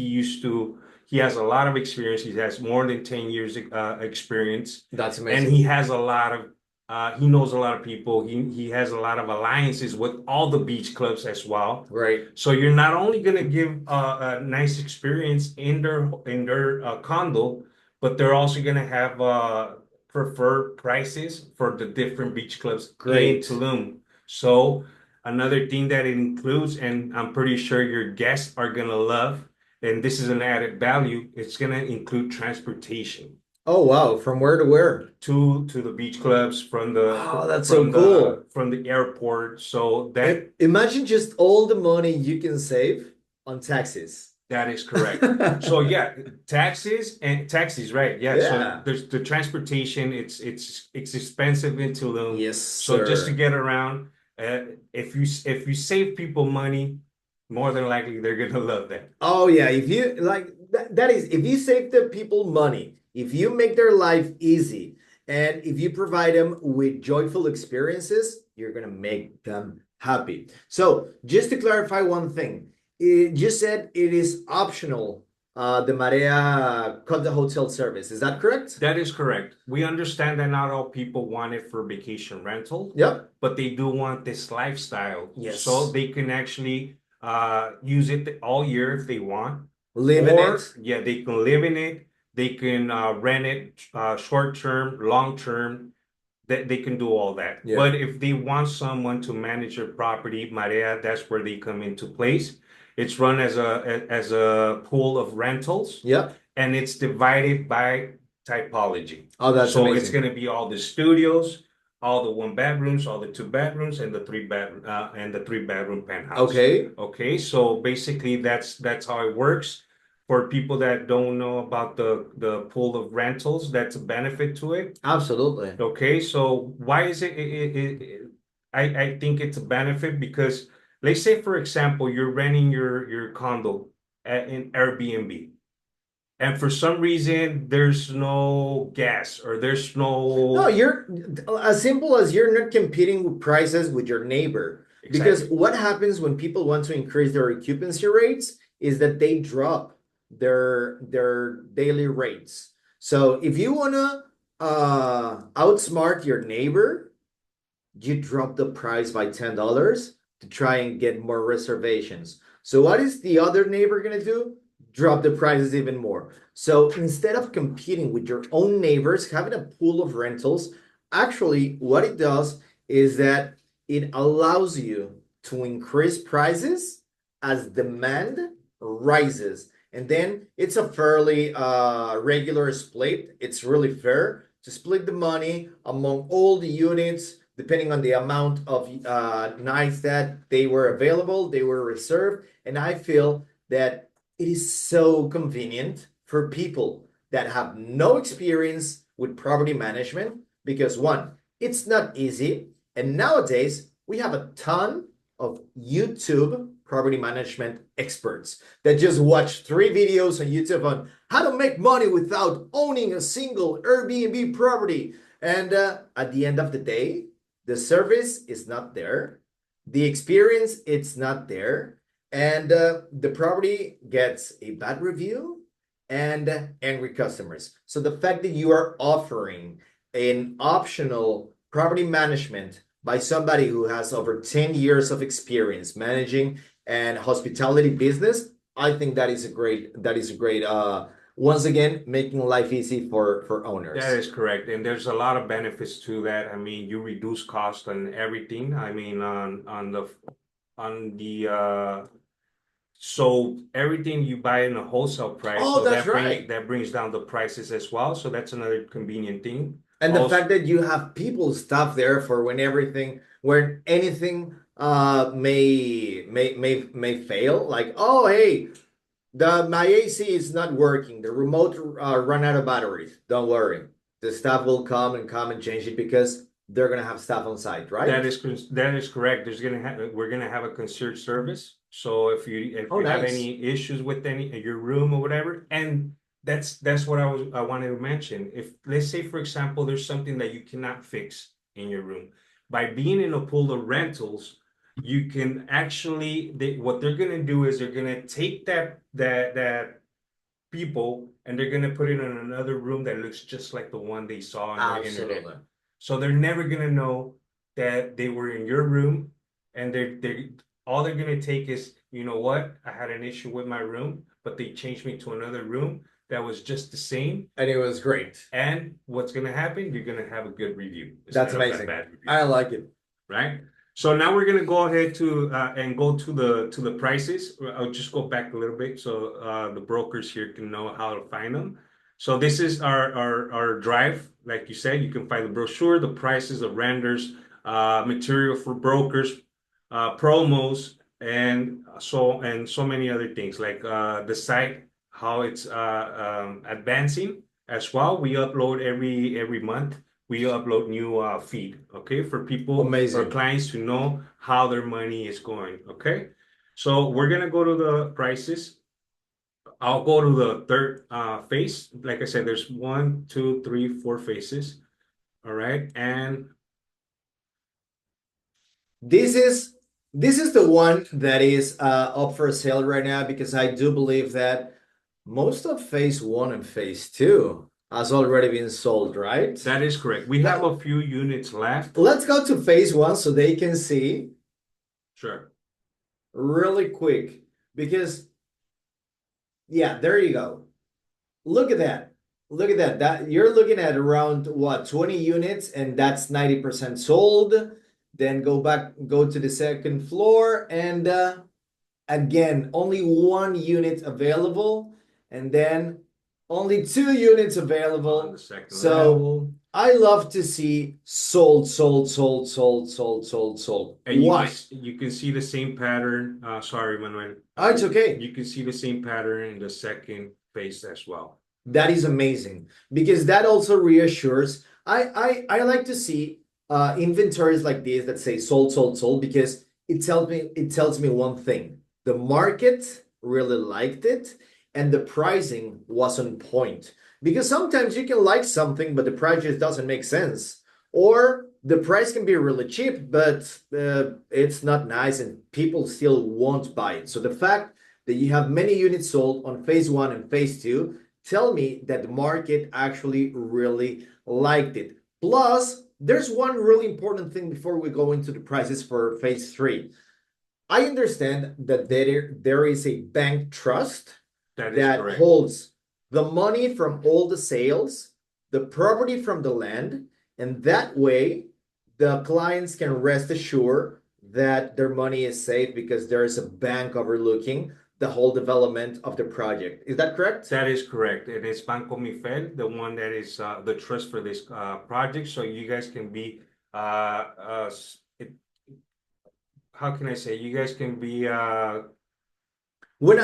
He has a lot of experience. He has more than 10 years experience, that's and amazing. he has a lot of he knows a lot of people. He has a lot of alliances with all the beach clubs as well. Right, So you're not only gonna give a nice experience in their condo, but they're also gonna have preferred prices for the different beach clubs in great. Tulum. So another thing that it includes, and I'm pretty sure your guests are gonna love, and this is an added value, it's gonna include transportation Oh wow, from where to where? to the beach clubs from the Oh, that's so from cool. the from the airport. So that Imagine just all the money you can save on taxes. that is correct. So yeah, taxis, right? Yeah. So Yeah. there's the transportation. It's expensive in Tulum. Yes, So just to sir. get around, if you save people money, more than likely they're gonna love that. Oh yeah, if you like that is if you save the people money, if you make their life easy, and if you provide them with joyful experiences, you're gonna make them happy. So just to clarify one thing, you said it is optional, the Marea Conda Hotel service. Is that correct? That is correct. We understand that not all people want it for vacation rental, Yep. but they do want this lifestyle. So Yes. they can actually use it all year if they want. Live in Or it. yeah, they can live in it. They can rent it short term, long term. That they can do all that. Yeah. But if they want someone to manage their property, Marea, that's where they come into place. It's run as a pool of rentals, Yep. and it's divided by typology. Oh, that's So it's amazing. going to be all the studios, all the one bedrooms, all the two bedrooms, and the three bedroom penthouse. Okay. Okay, so basically that's how it works. For people that don't know about the pool of rentals, that's a benefit to it. Absolutely. Okay, so why is I think it's a benefit because let's say, for example, you're renting your condo in Airbnb, and for some reason there's no gas or there's No, no you're as simple as you're not competing with prices with your neighbor. Because exactly. what happens when people want to increase their occupancy rates is that they drop their daily rates. So if you wanna outsmart your neighbor, you drop the price by $10 to try and get more reservations. So what is the other neighbor gonna do? Drop the prices even more. So instead of competing with your own neighbors, having a pool of rentals, actually what it does is that it allows you to increase prices as demand rises. And then it's a fairly regular split. It's really fair to split the money among all the units depending on the amount of nights that they were available, they were reserved. And I feel that it is so convenient for people that have no experience with property management because one, it's not easy. And nowadays, we have a ton of YouTube property management experts that just watch 3 videos on YouTube on how to make money without owning a single Airbnb property. And at the end of the day, the service is not there. The experience, it's not there. And the property gets a bad review and angry customers. So the fact that you are offering an optional property management by somebody who has over 10 years of experience managing and hospitality business, I think that is a great once again making life easy for That owners. is correct. And there's a lot of benefits to that. I mean, you reduce cost on everything. I mean, on the so everything you buy in a wholesale price, Oh, so that's right. that brings down the prices as well. So that's another convenient thing. And the Also, fact that you have people staff there for when anything may fail, like, oh hey, the my AC is not working. The remote run out of batteries. Don't worry. The staff will come and change it because they're gonna have staff on site, right? that is correct. We're gonna have a concierge service. So if Oh, you have nice. any issues with any your room or whatever, and that's what I wanted to mention. If let's say for example there's something that you cannot fix in your room, by being in a pool of rentals, you can actually what they're gonna do is they're gonna take that people and they're gonna put it in another room that looks just like the one they saw on the internet. Absolutely. So they're never gonna know that they were in your room, and they all they're gonna take is, you know what, I had an issue with my room, but they changed me to another room that was just the same. And it was great. And what's gonna happen? You're gonna have a good review That's instead of that amazing. bad review, I like it. right? So now we're gonna go ahead to and go to the prices. I'll just go back a little bit so the brokers here can know how to find them. So this is our drive. Like you said, you can find the brochure, the prices, the renders, material for brokers, promos, and so many other things like the site, how it's advancing as well. We upload every month. We upload new feed, okay, for people or Amazing. clients to know how their money is going, okay? So we're gonna go to the prices. I'll go to the third phase. Like I said, there's one, two, three, four phases. All right. And This is this is the one that is up for sale right now because I do believe that most of phase one and phase two has already been sold, right? that is correct. We have Now, a few units left. let's go to phase one so they can see Sure. really quick because yeah, there you go. Look at that. Look at that. That you're looking at around what 20 units and that's 90% sold. Then go to the second floor and again, only one unit available, and then only two units On available. the second So level. I love to see sold, sold, sold, sold, sold, sold, sold. And Why? you can see the same pattern. Sorry, Manuel. Oh, it's okay. You can see the same pattern in the second phase as well. That is amazing because that also reassures. I like to see inventories like this that say sold, sold, sold because it tells me one thing. The market really liked it and the pricing was on point. Because sometimes you can like something, but the price just doesn't make sense. Or the price can be really cheap, but it's not nice and people still won't buy it. So the fact that you have many units sold on phase one and phase two tell me that the market actually really liked it. Plus, there's one really important thing before we go into the prices for phase three. I understand that there is a bank trust That is that correct. holds the money from all the sales, the property from the land, and that way the clients can rest assured that their money is safe because there is a bank overlooking the whole development of the project. Is that correct? That is correct. It is Banco Mifel, the one that is the trust for this project. So you guys can be, it, how can I say? You guys can be When a,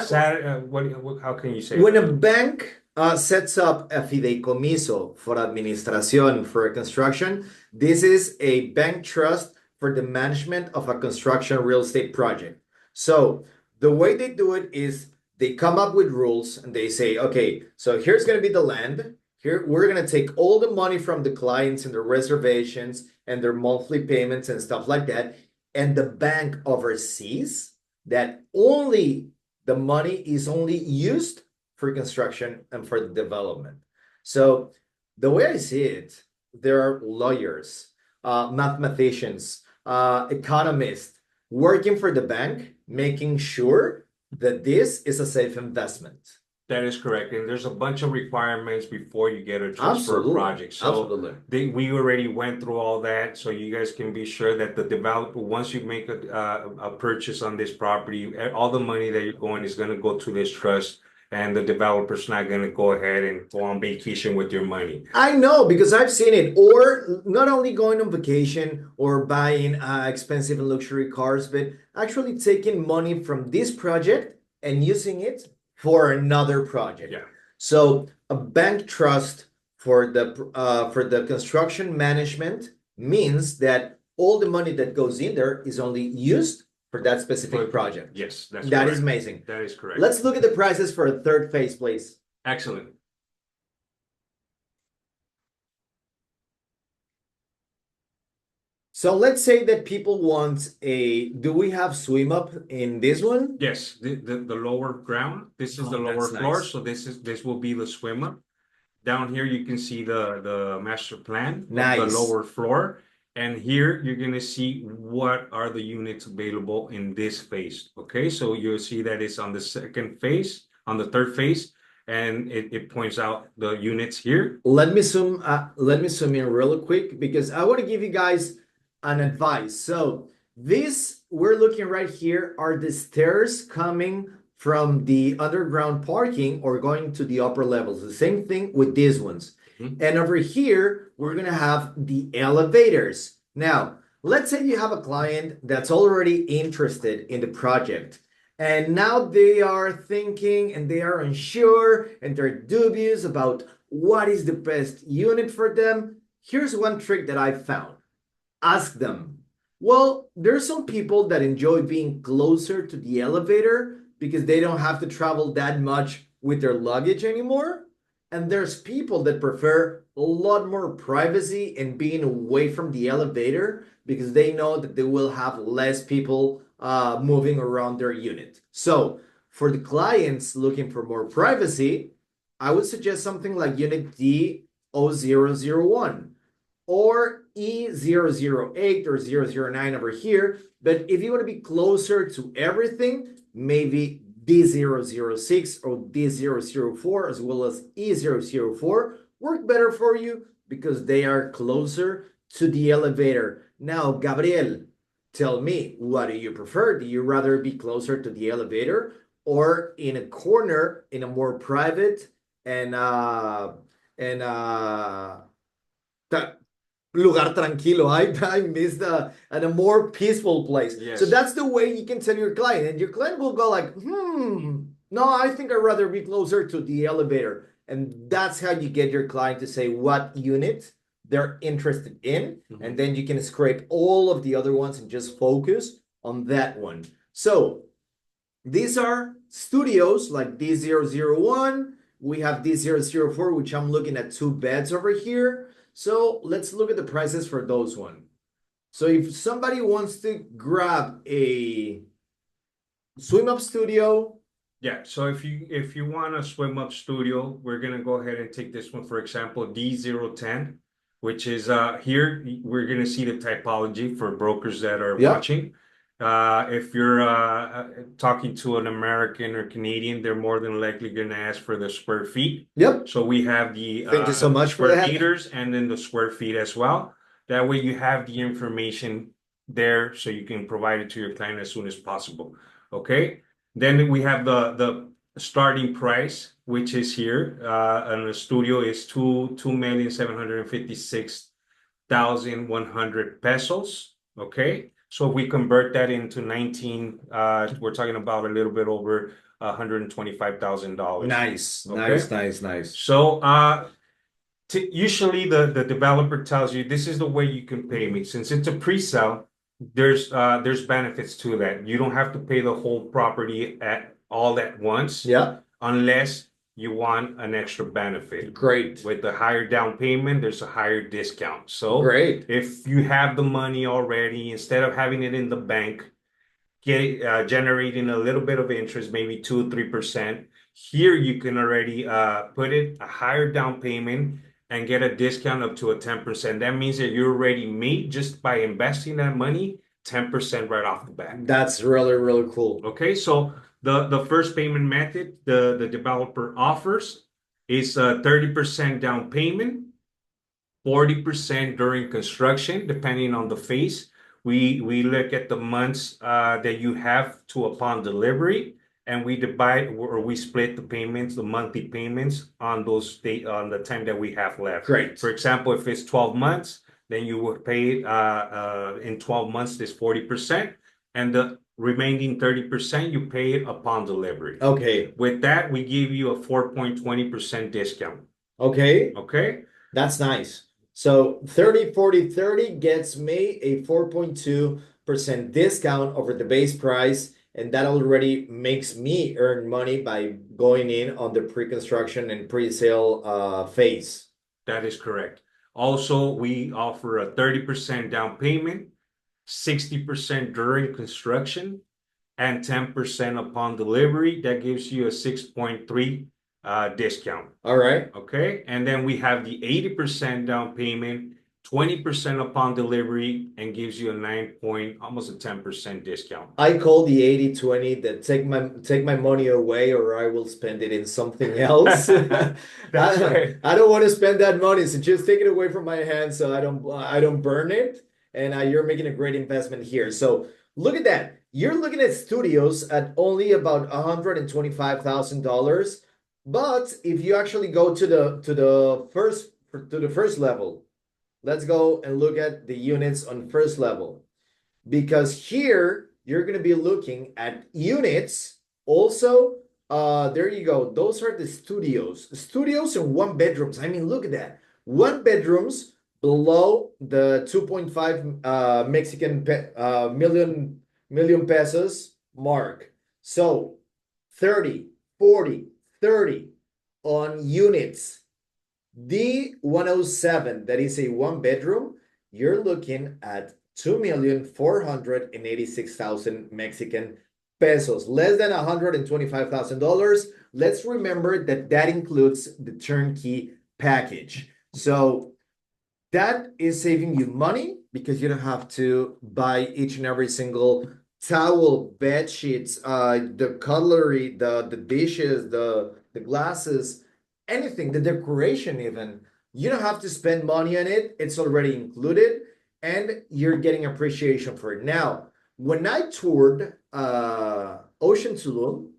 how can you say when a that? bank sets up a fideicomiso for administración for a construction, this is a bank trust for the management of a construction real estate project. So the way they do it is they come up with rules and they say, okay, so here's going to be the land. Here we're going to take all the money from the clients and the reservations and their monthly payments and stuff like that. And the bank oversees that only the money is only used for construction and for the development. So the way I see it, there are lawyers, mathematicians, economists working for the bank, making sure that this is a safe investment. That is correct. And there's a bunch of requirements before you get a trust for a Absolutely. project. So Absolutely. we already went through all that. So you guys can be sure that the developer, once you make a purchase on this property, all the money that you're going is going to go to this trust. And the developer's not going to go ahead and go on vacation with your money. I know because I've seen it. Or not only going on vacation or buying expensive and luxury cars, but actually taking money from this project and using it for another project. Yeah. So a bank trust for the construction management means that all the money that goes in there is only used for that specific project. Yes, that's That correct. is amazing. That is correct. Let's look at the prices for a third phase, please. Excellent. So let's say that people want do we have swim up in this one? Yes, the lower ground. This is the Oh, lower that's floor. nice. So this will be the swimmer. Down here you can see the master plan of the Nice. lower floor. And here you're gonna see what are the units available in this phase. Okay, so you'll see that it's on the second phase, on the third phase, and it points out the units here. Let me zoom in real quick because I want to give you guys an advice. So this we're looking right here are the stairs coming from the underground parking or going to the upper levels. The same thing with these ones. Mhm. And over here, we're gonna have the elevators. Now, let's say you have a client that's already interested in the project. And now they are thinking and they are unsure and they're dubious about what is the best unit for them. Here's one trick that I found. Ask them. Well, there's some people that enjoy being closer to the elevator because they don't have to travel that much with their luggage anymore. And there's people that prefer a lot more privacy and being away from the elevator because they know that they will have less people moving around their unit. So for the clients looking for more privacy, I would suggest something like unit D0001 or E008 or 009 over here. But if you want to be closer to everything, maybe D006 or D004 as well as E004 work better for you because they are closer to the elevator. Now, Gabriel, tell me, what do you prefer? Do you rather be closer to the elevator or in a corner in a more private and lugar tranquilo? I miss the and a more peaceful place. Yes. So that's the way you can tell your client, and your client will go like, no, I think I'd rather be closer to the elevator. And that's how you get your client to say what unit they're interested in. Mhm. And then you can scrape all of the other ones and just focus on that one. So these are studios like D001. We have D004, which I'm looking at 2 beds over here. So let's look at the prices for those one. So if somebody wants to grab a swim up studio. Yeah, so if you want a swim up studio, we're gonna go ahead and take this one, for example, D010, which is here we're gonna see the typology for brokers that are Yep. watching. If you're talking to an American or Canadian, they're more than likely gonna ask for the square feet. Yep. So we have the Thank you so much for square that. meters and then the square feet as well. That way you have the information there so you can provide it to your client as soon as possible. Okay. Then we have the starting price, which is here. And the studio is 2,756,100 pesos. Okay. So if we convert that into 19, we're talking about a little bit over $125,000. Nice, Okay. nice. So usually the developer tells you this is the way you can pay me. Since it's a pre-sale, there's benefits to that. You don't have to pay the whole property all at once. Yeah. Unless you want an extra benefit. Great. With the higher down payment, there's a higher discount. So great. If you have the money already, instead of having it in the bank, generating a little bit of interest, maybe 2 or 3%. Here you can already put it a higher down payment and get a discount up to a 10%. That means that you're already made just by investing that money 10% right off the bat. That's really, really cool. Okay, so the first payment method the developer offers is a 30% down payment, 40% during construction, depending on the phase. We look at the months that you have to upon delivery, and we divide or we split the payments, the monthly payments on those on the time that we have left. Great. For example, if it's 12 months, then you would pay in 12 months this 40%, and the remaining 30% you pay it upon delivery. Okay. With that, we give you a 4.20% discount. Okay. Okay. That's nice. So 30, 40, 30 gets me a 4.2% discount over the base price. And that already makes me earn money by going in on the pre-construction and pre-sale phase. That is correct. Also, we offer a 30% down payment, 60% during construction, and 10% upon delivery. That gives you a 6.3 discount. All right. Okay. And then we have the 80% down payment, 20% upon delivery, and gives you a 9 point, almost a 10% discount. I call the 80/20 that take my money away or I will spend it in something else. That's right. I don't want to spend that money, so just take it away from my hands so I don't burn it. And you're making a great investment here. So look at that. You're looking at studios at only about $125,000. But if you actually go to the first level, let's go and look at the units on first level. Because here you're going to be looking at units. Also, there you go. Those are the studios. Studios and one bedrooms. I mean, look at that. One bedrooms below the 2.5 million pesos mark. So 30, 40, 30 on units. D107, that is a one bedroom, you're looking at 2,486,000 Mexican pesos, less than $125,000. Let's remember that that includes the turnkey package. So that is saving you money because you don't have to buy each and every single towel, bed sheets, the cutlery, the dishes, the glasses, anything, the decoration even. You don't have to spend money on it. It's already included and you're getting appreciation for it. Now, when I toured Ocean Tulum,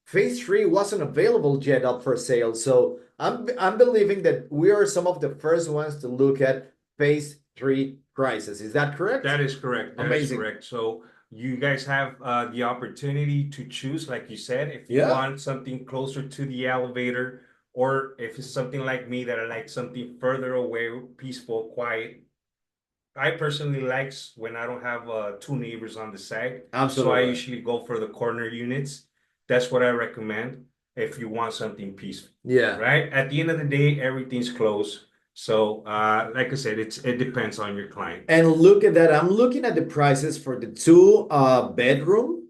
Phase 3 wasn't available yet up for sale. So I'm believing that we are some of the first ones to look at Phase 3 prices. Is that correct? That is correct. That is correct. So you guys have the opportunity to choose, like you said, if you want something closer to the elevator, or if it's something like me that I like something further away, peaceful, quiet. I personally likes when I don't have two neighbors on the side. Absolutely. So I usually go for the corner units. That's what I recommend if you want something peaceful. Yeah. Right? At the end of the day, everything's closed. So, like I said, it depends on your client. And look at that. I'm looking at the prices for the two bedroom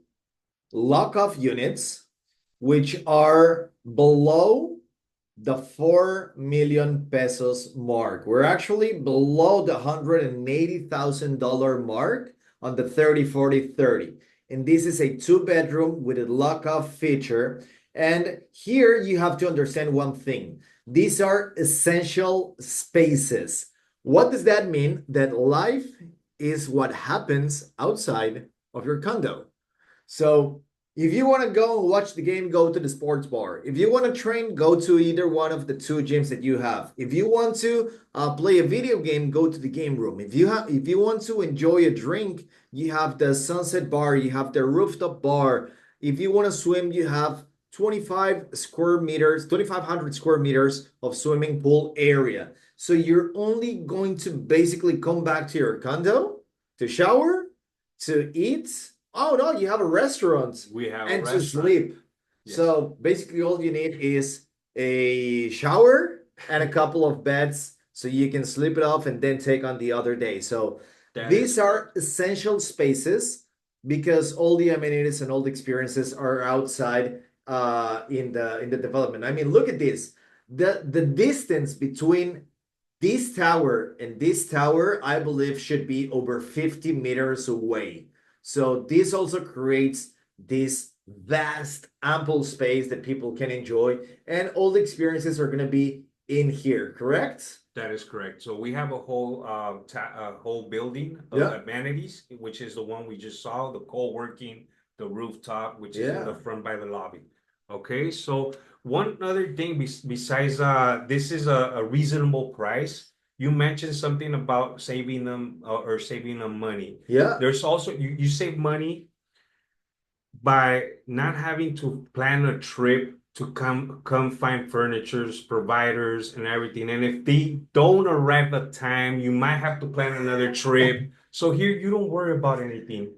lock-off units, which are below the 4 million pesos mark. We're actually below the $180,000 mark on the 30, 40, 30. And this is a two-bedroom with a lock-off feature. And here you have to understand one thing. These are essential spaces. What does that mean? That life is what happens outside of your condo. So if you want to go and watch the game, go to the sports bar. If you want to train, go to either one of the two gyms that you have. If you want to play a video game, go to the game room. If you want to enjoy a drink, you have the sunset bar, you have the rooftop bar. If you want to swim, you have 2,500 square meters of swimming pool area. So you're only going to basically come back to your condo to shower, to eat. Oh no, you have a restaurant. We have and a to restaurant. sleep. Yes. So basically all you need is a shower and a couple of beds so you can sleep it off and then take on the other day. So these are essential spaces because all the amenities and all the experiences are outside in the development. I mean, look at this. The distance between this tower and this tower, I believe, should be over 50 meters away. So this also creates this vast, ample space that people can enjoy, and all the experiences are going to be in here, correct? That is correct. So we have a whole whole building of Yeah, amenities, which is the one we just saw, the co-working, the rooftop, which is in the yeah, front by the lobby. Okay, so one other thing besides this is a reasonable price. You mentioned something about saving them or saving them money. yeah. There's also you save money by not having to plan a trip to come find furnitures, providers, and everything. And if they don't arrive at time, you might have to plan another trip. So here you don't worry about anything.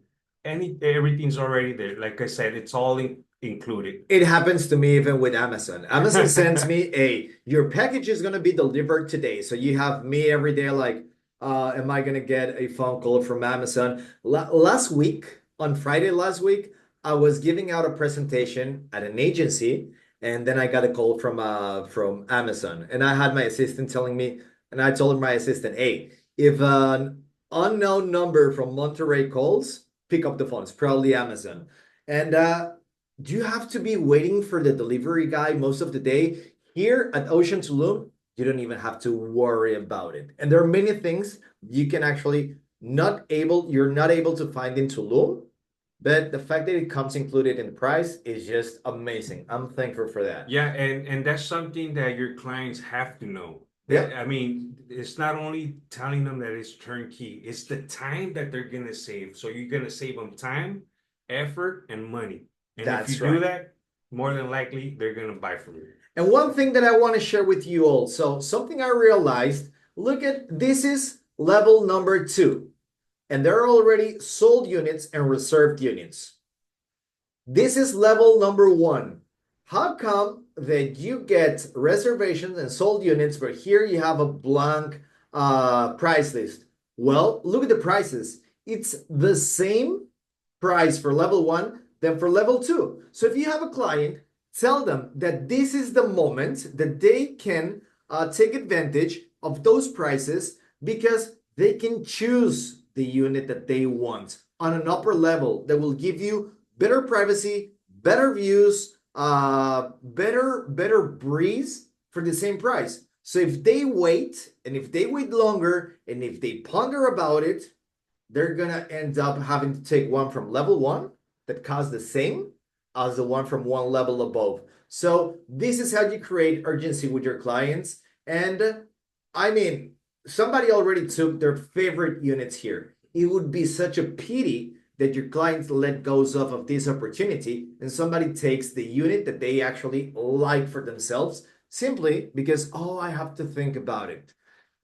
Everything's already there. Like I said, it's all included. It happens to me even with Amazon. Amazon sends me, hey, your package is gonna be delivered today. So you have me every day like, am I gonna get a phone call from Amazon? Last week, on Friday last week, I was giving out a presentation at an agency, and then I got a call from Amazon. And I had my assistant telling me, and I told my assistant, hey, if an unknown number from Monterrey calls, pick up the phone. It's probably Amazon. And do you have to be waiting for the delivery guy most of the day? Here at Ocean Tulum, you don't even have to worry about it. And there are many things you can actually you're not able to find in Tulum, but the fact that it comes included in the price is just amazing. I'm thankful for that. Yeah, and that's something that your clients have to know. Yeah, That I mean, it's not only telling them that it's turnkey, it's the time that they're gonna save. So you're gonna save them time, effort, and money. And if you that's do right. that, more than likely they're gonna buy from you. And one thing that I want to share with you also, something I realized, look at this is level number 2. And there are already sold units and reserved units. This is level number 1. How come that you get reservations and sold units, but here you have a blank price list? Well, look at the prices. It's the same price for level 1 than for level 2. So if you have a client, tell them that this is the moment that they can take advantage of those prices because they can choose the unit that they want on an upper level that will give you better privacy, better views, better breeze for the same price. So if they wait, and if they wait longer, and if they ponder about it, they're gonna end up having to take one from level 1 that costs the same as the one from one level above. So this is how you create urgency with your clients. And I mean, somebody already took their favorite units here. It would be such a pity that your clients let go of this opportunity and somebody takes the unit that they actually like for themselves simply because, oh, I have to think about it.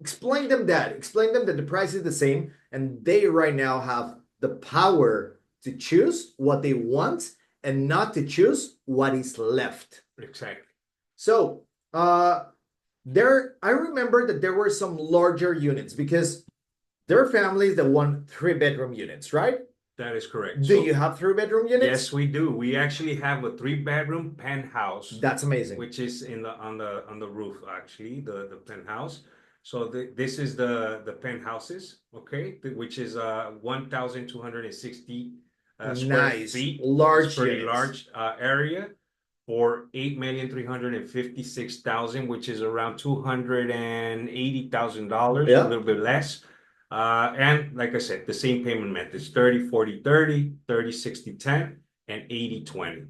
Explain them that. Explain them that the price is the same and they right now have the power to choose what they want and not to choose what is left. Exactly. So, I remember that there were some larger units because there are families that want 3-bedroom units, right? That is correct. Do you have 3-bedroom units? Yes, we do. We actually have a 3-bedroom penthouse, That's amazing. which is in the on the roof actually, the penthouse. So this is the penthouses, okay, which is 1,260 square Nice. feet. Large It's pretty units. large area for 8,356,000, which is around $280,000, a Yeah. little bit less. And like I said, the same payment methods, 30, 40, 30, 30, 60, 10, and 80, 20.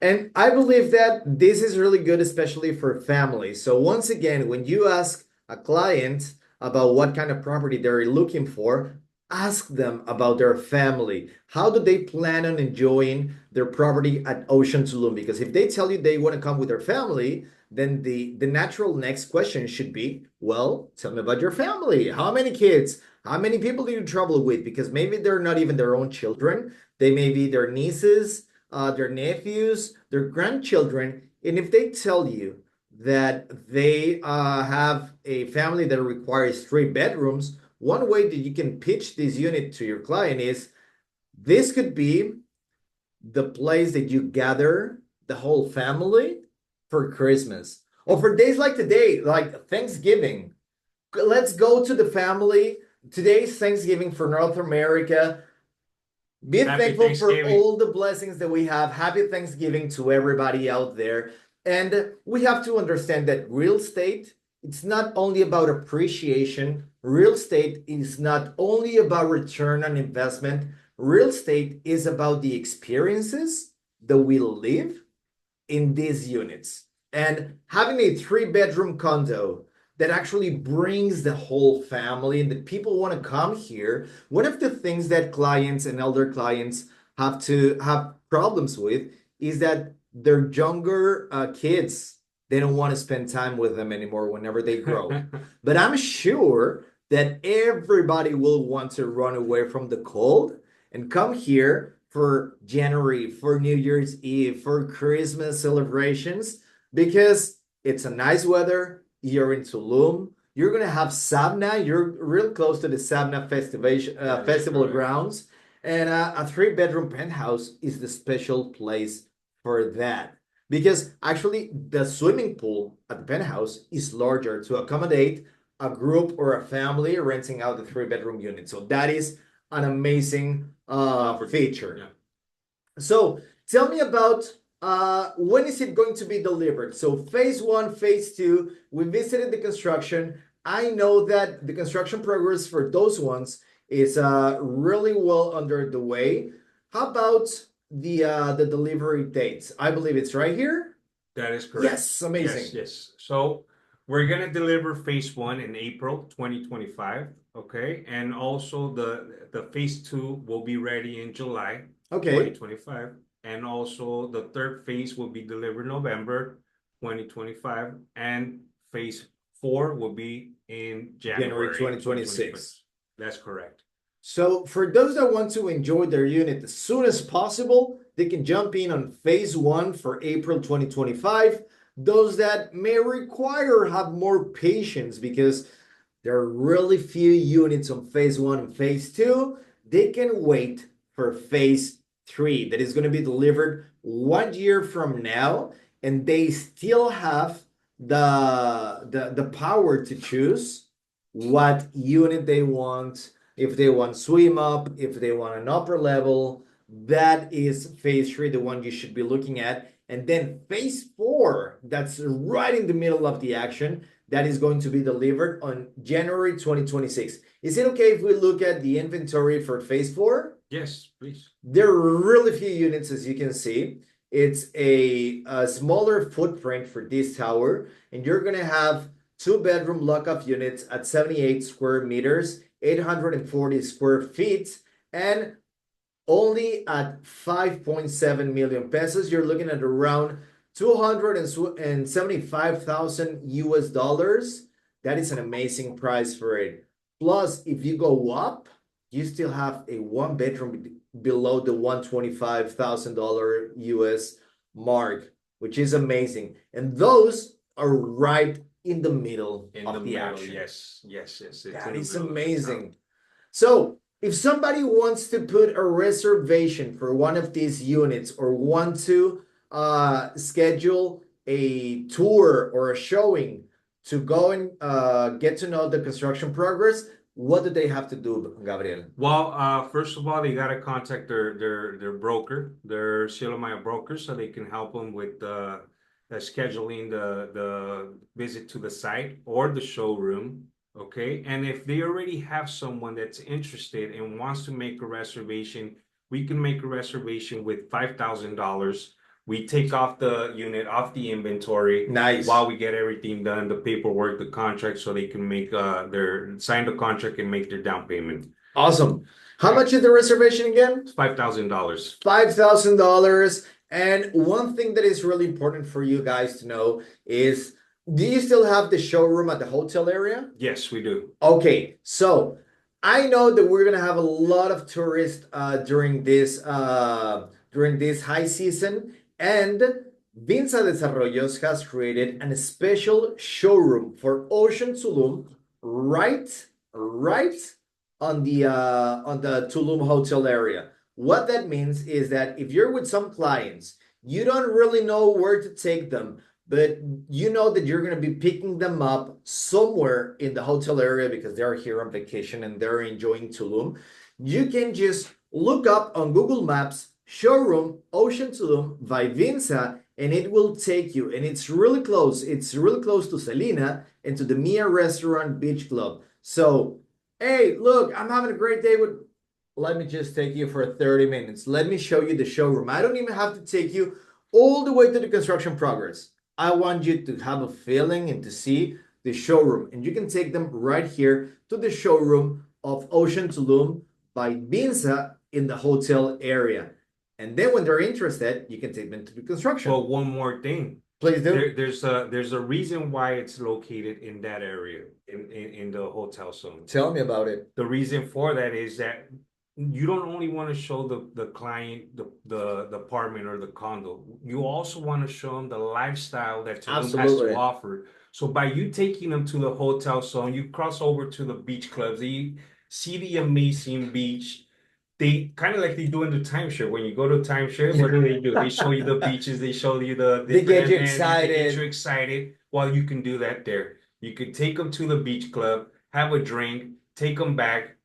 And I believe that this is really good, especially for families. So once again, when you ask a client about what kind of property they're looking for, ask them about their family. How do they plan on enjoying their property at Ocean Tulum? Because if they tell you they want to come with their family, then the natural next question should be, well, tell me about your family. How many kids? How many people do you travel with? Because maybe they're not even their own children. They may be their nieces, their nephews, their grandchildren. And if they tell you that they have a family that requires 3 bedrooms, one way that you can pitch this unit to your client is this could be the place that you gather the whole family for Christmas or for days like today, like Thanksgiving. Let's go to the family. Today's Thanksgiving for North America. Be Happy thankful for Thanksgiving. all the blessings that we have. Happy Thanksgiving to everybody out there. And we have to understand that real estate, it's not only about appreciation. Real estate is not only about return on investment. Real estate is about the experiences that we live in these units. And having a three-bedroom condo that actually brings the whole family and that people want to come here. One of the things that clients and elder clients have to have problems with is that their younger kids, they don't want to spend time with them anymore whenever they grow. But I'm sure that everybody will want to run away from the cold and come here for January, for New Year's Eve, for Christmas celebrations, because it's a nice weather. You're in Tulum. You're gonna have Sabna. You're real close to the Sabna festival Correct. grounds, and a three-bedroom penthouse is the special place for that. Because actually, the swimming pool at the penthouse is larger to accommodate a group or a family renting out the three-bedroom unit. So that is an amazing feature. Yeah. So tell me about when is it going to be delivered? So phase one, phase two, we visited the construction. I know that the construction progress for those ones is really well under the way. How about the delivery dates? I believe it's right here. That is correct. Yes, amazing. Yes. So we're gonna deliver phase one in April 2025. Okay, and also the phase two will be ready in July Okay. 2025, and also the third phase will be delivered November 2025, and phase four will be in January January 2026. That's correct. So for those that want to enjoy their unit as soon as possible, they can jump in on phase one for April 2025. Those that may require have more patience because there are really few units on phase one and phase two, they can wait for phase three that is going to be delivered 1 year from now, and they still have the power to choose what unit they want, if they want swim up, if they want an upper level. That is phase three, the one you should be looking at. And then phase four, that's right in the middle of the action, that is going to be delivered on January 2026. Is it okay if we look at the inventory for phase four? Yes, please. There are really few units, as you can see. It's a smaller footprint for this tower, and you're going to have two-bedroom lock-up units at 78 square meters, 840 square feet, and only at 5.7 million pesos. You're looking at around 275,000 US dollars. That is an amazing price for it. Plus, if you go up, you still have a one bedroom below the $125,000 US mark, which is amazing. And those are right in the middle of the action. Yes. That is amazing. So if somebody wants to put a reservation for one of these units or want to schedule a tour or a showing to go and get to know the construction progress, what do they have to do, Gabriel? Well, first of all, they gotta contact their broker, their Cielo Maya broker, so they can help them with scheduling the visit to the site or the showroom. Okay, and if they already have someone that's interested and wants to make a reservation, we can make a reservation with $5,000. We take off the unit off the inventory. Nice. While we get everything done, the paperwork, the contract, so they can make sign the contract and make their down payment. Awesome. How much is the reservation again? It's $5,000. $5,000. And one thing that is really important for you guys to know is, do you still have the showroom at the hotel area? Yes, we do. Okay, so I know that we're gonna have a lot of tourists during this high season, and Vinza Desarrollos has created a special showroom for Ocean Tulum right on the Tulum hotel area. What that means is that if you're with some clients, You don't really know where to take them, but you know that you're going to be picking them up somewhere in the hotel area because they're here on vacation and they're enjoying Tulum. You can just look up on Google Maps showroom Ocean Tulum by Vinza, and it will take you. And it's really close. It's really close to Selena and to the Mia Restaurant Beach Club. So, hey, look, I'm having a great day with. Let me just take you for 30 minutes. Let me show you the showroom. I don't even have to take you all the way to the construction progress. I want you to have a feeling and to see the showroom. And you can take them right here to the showroom of Ocean Tulum by Binza in the hotel area. And then when they're interested, you can take them to the construction. Well, one more thing. Please do. There's a reason why it's located in that area in the hotel zone. Tell me about it. The reason for that is that you don't only want to show the client the apartment or the condo. You also want to show them the lifestyle that Tulum has Absolutely. to offer. So by you taking them to the hotel zone, you cross over to the beach clubs. They see the amazing beach. They kind of like they do in the timeshare. When you go to timeshare, what do? They show you the beaches. They show you the They get you different amenities. They get you excited. excited. Well, you can do that there. You could take them to the beach club, have a drink, take them back,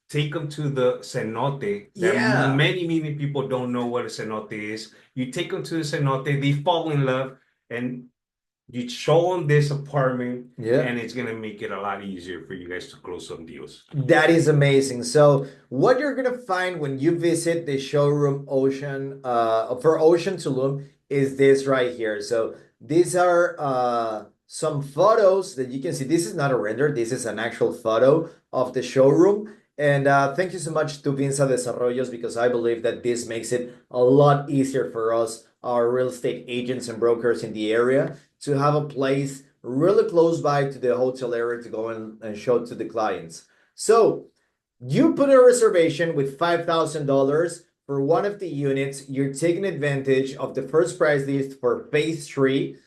take them to the cenote. That Yeah. many people don't know what a cenote is. You take them to the cenote, they fall in love, and you show them this apartment, Yeah. and it's gonna make it a lot easier for you guys to close some deals. That is amazing. So what you're gonna find when you visit the showroom Ocean for Ocean Tulum is this right here. So these are some photos that you can see. This is not a render, this is an actual photo of the showroom. And thank you so much to Vinza Desarrollos because I believe that this makes it a lot easier for us, our real estate agents and brokers in the area, to have a place really close by to the hotel area to go and show to the clients. So you put a reservation with $5,000 for one of the units. You're taking advantage of the first price list for phase three.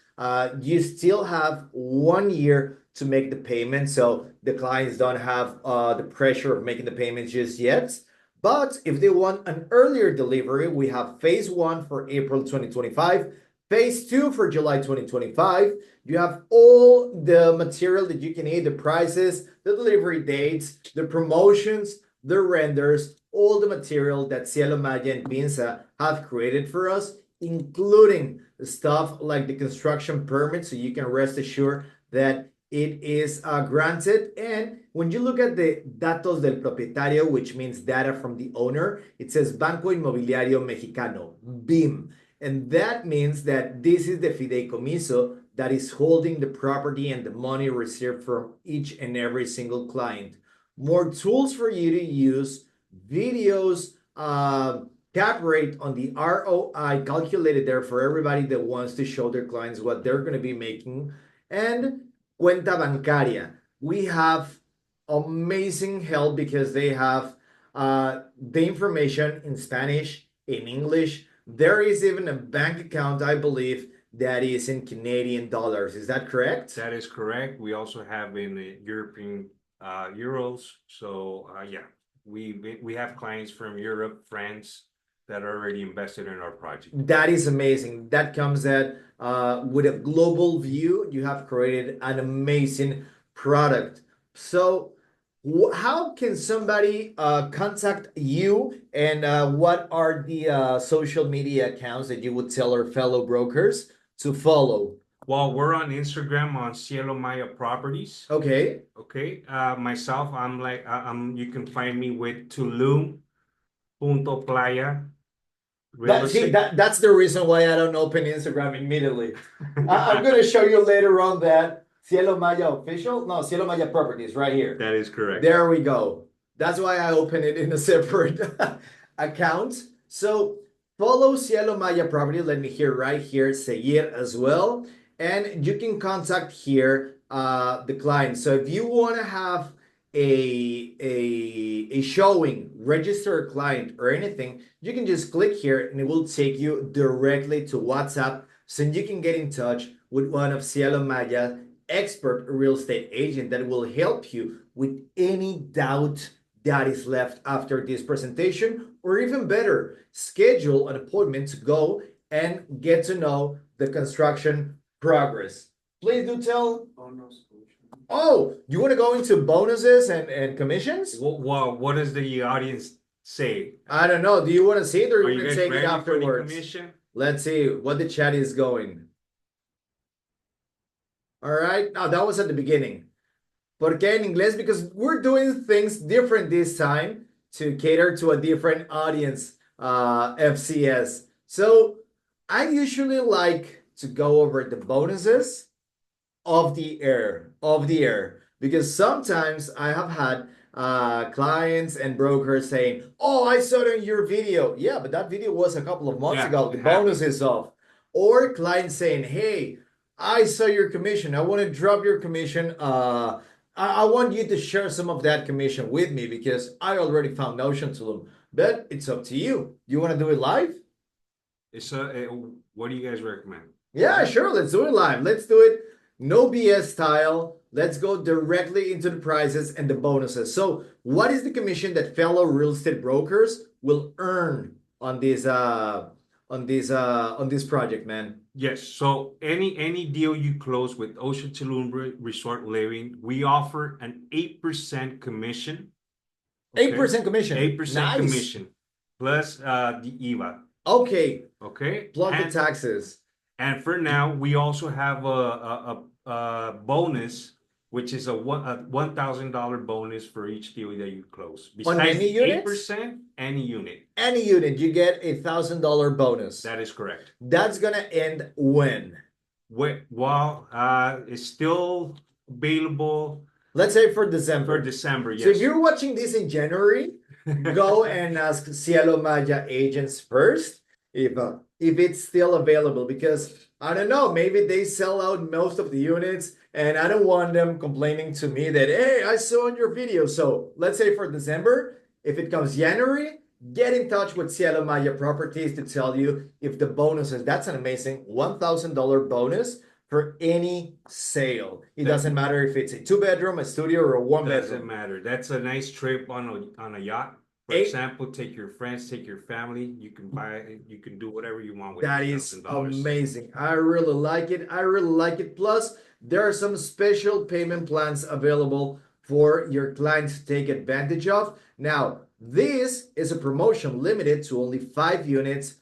You still have 1 year to make the payment, so the clients don't have the pressure of making the payments just yet. But if they want an earlier delivery, we have phase one for April 2025, phase two for July 2025. You have all the material that you can need, the prices, the delivery dates, the promotions, the renders, all the material that Cielo Maya and Pinza have created for us, including stuff like the construction permit, so you can rest assured that it is granted. And when you look at the datos del propietario, which means data from the owner, it says Banco Inmobiliario Mexicano, BIM. And that means that this is the fideicomiso that is holding the property and the money received from each and every single client. More tools for you to use, videos, cap rate on the ROI calculated there for everybody that wants to show their clients what they're going to be making, and cuenta bancaria. We have amazing help because they have the information in Spanish, in English. There is even a bank account, I believe, that is in Canadian dollars. Is that correct? That is correct. We also have in the European euros. So yeah, we have clients from Europe, France that are already invested in our project. That is amazing. That comes at with a global view. You have created an amazing product. So how can somebody contact you, and what are the social media accounts that you would tell our fellow brokers to follow? Well, we're on Instagram on Cielo Maya Properties. Okay. Okay. Myself, you can find me with Tulum Punto Playa. That's the reason why I don't open Instagram immediately. I'm gonna show you later on that Cielo Maya official. No, Cielo Maya Properties right here. That is correct. There we go. That's why I open it in a separate account. So follow Cielo Maya Property. Let me hear right here, seguir as well. And you can contact here the client. So if you want to have a showing, register a client or anything, you can just click here and it will take you directly to WhatsApp, so you can get in touch with one of Cielo Maya's expert real estate agent that will help you with any doubt that is left after this presentation, or even better, schedule an appointment to go and get to know the construction progress. Please do tell. Oh, you want to go into bonuses and commissions? What does the audience say? I don't know. Do you want to see it or Are you you want to guys take it ready for the afterwards? commission? Let's see what the chat is going. All right. Now that was at the beginning. ¿Por qué en inglés? Because we're doing things different this time to cater to a different audience, FCS. So I usually like to go over the bonuses of the air, because sometimes I have had clients and brokers saying, "Oh, I saw it in your video." Yeah, but that video was a couple of months Yeah, ago. The it bonus happens. is off. Or clients saying, "Hey, I saw your commission. I want to drop your commission. I want you to share some of that commission with me because I already found Ocean Tulum." But it's up to you. You want to do it live? It's what do you guys recommend? Yeah, sure. Let's do it live. Let's do it. No BS style. Let's go directly into the prices and the bonuses. So, what is the commission that fellow real estate brokers will earn on this project, man? Yes, so any deal you close with Ocean Tulum Resort Living, we offer an 8% commission. 8% commission. 8% Nice. commission plus the IVA. Okay. Okay. Plus the taxes. And for now, we also have a bonus, which is a $1,000 bonus for each deal that you close. On Besides any the units? 8%, any unit. Any unit, you get $1,000 bonus. That is correct. That's gonna end when? Well, it's still available. Let's say for December. For December, yes. So if you're watching this in January, go and ask Cielo Maya agents first if it's still available, because I don't know, maybe they sell out most of the units and I don't want them complaining to me that, hey, I saw in your video. So let's say for December, if it comes January, get in touch with Cielo Maya Properties to tell you if the bonuses, that's an amazing $1,000 bonus for any sale. It doesn't matter if it's a 2-bedroom, a studio, or a 1-bedroom. Doesn't matter. That's a nice trip on a yacht. For example, take your friends, take your family. You can do whatever you want with that. Is $1,000. amazing. I really like it. I really like it. Plus, there are some special payment plans available for your clients to take advantage of. Now, this is a promotion limited to only 5 units,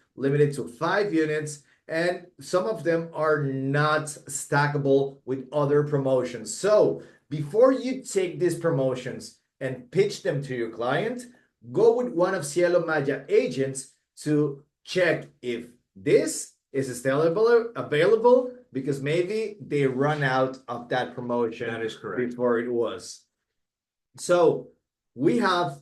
and some of them are not stackable with other promotions. So before you take these promotions and pitch them to your client, go with one of Cielo Maya agents to check if this is still available, because maybe they run out of that promotion. That is correct. Before it was. So we have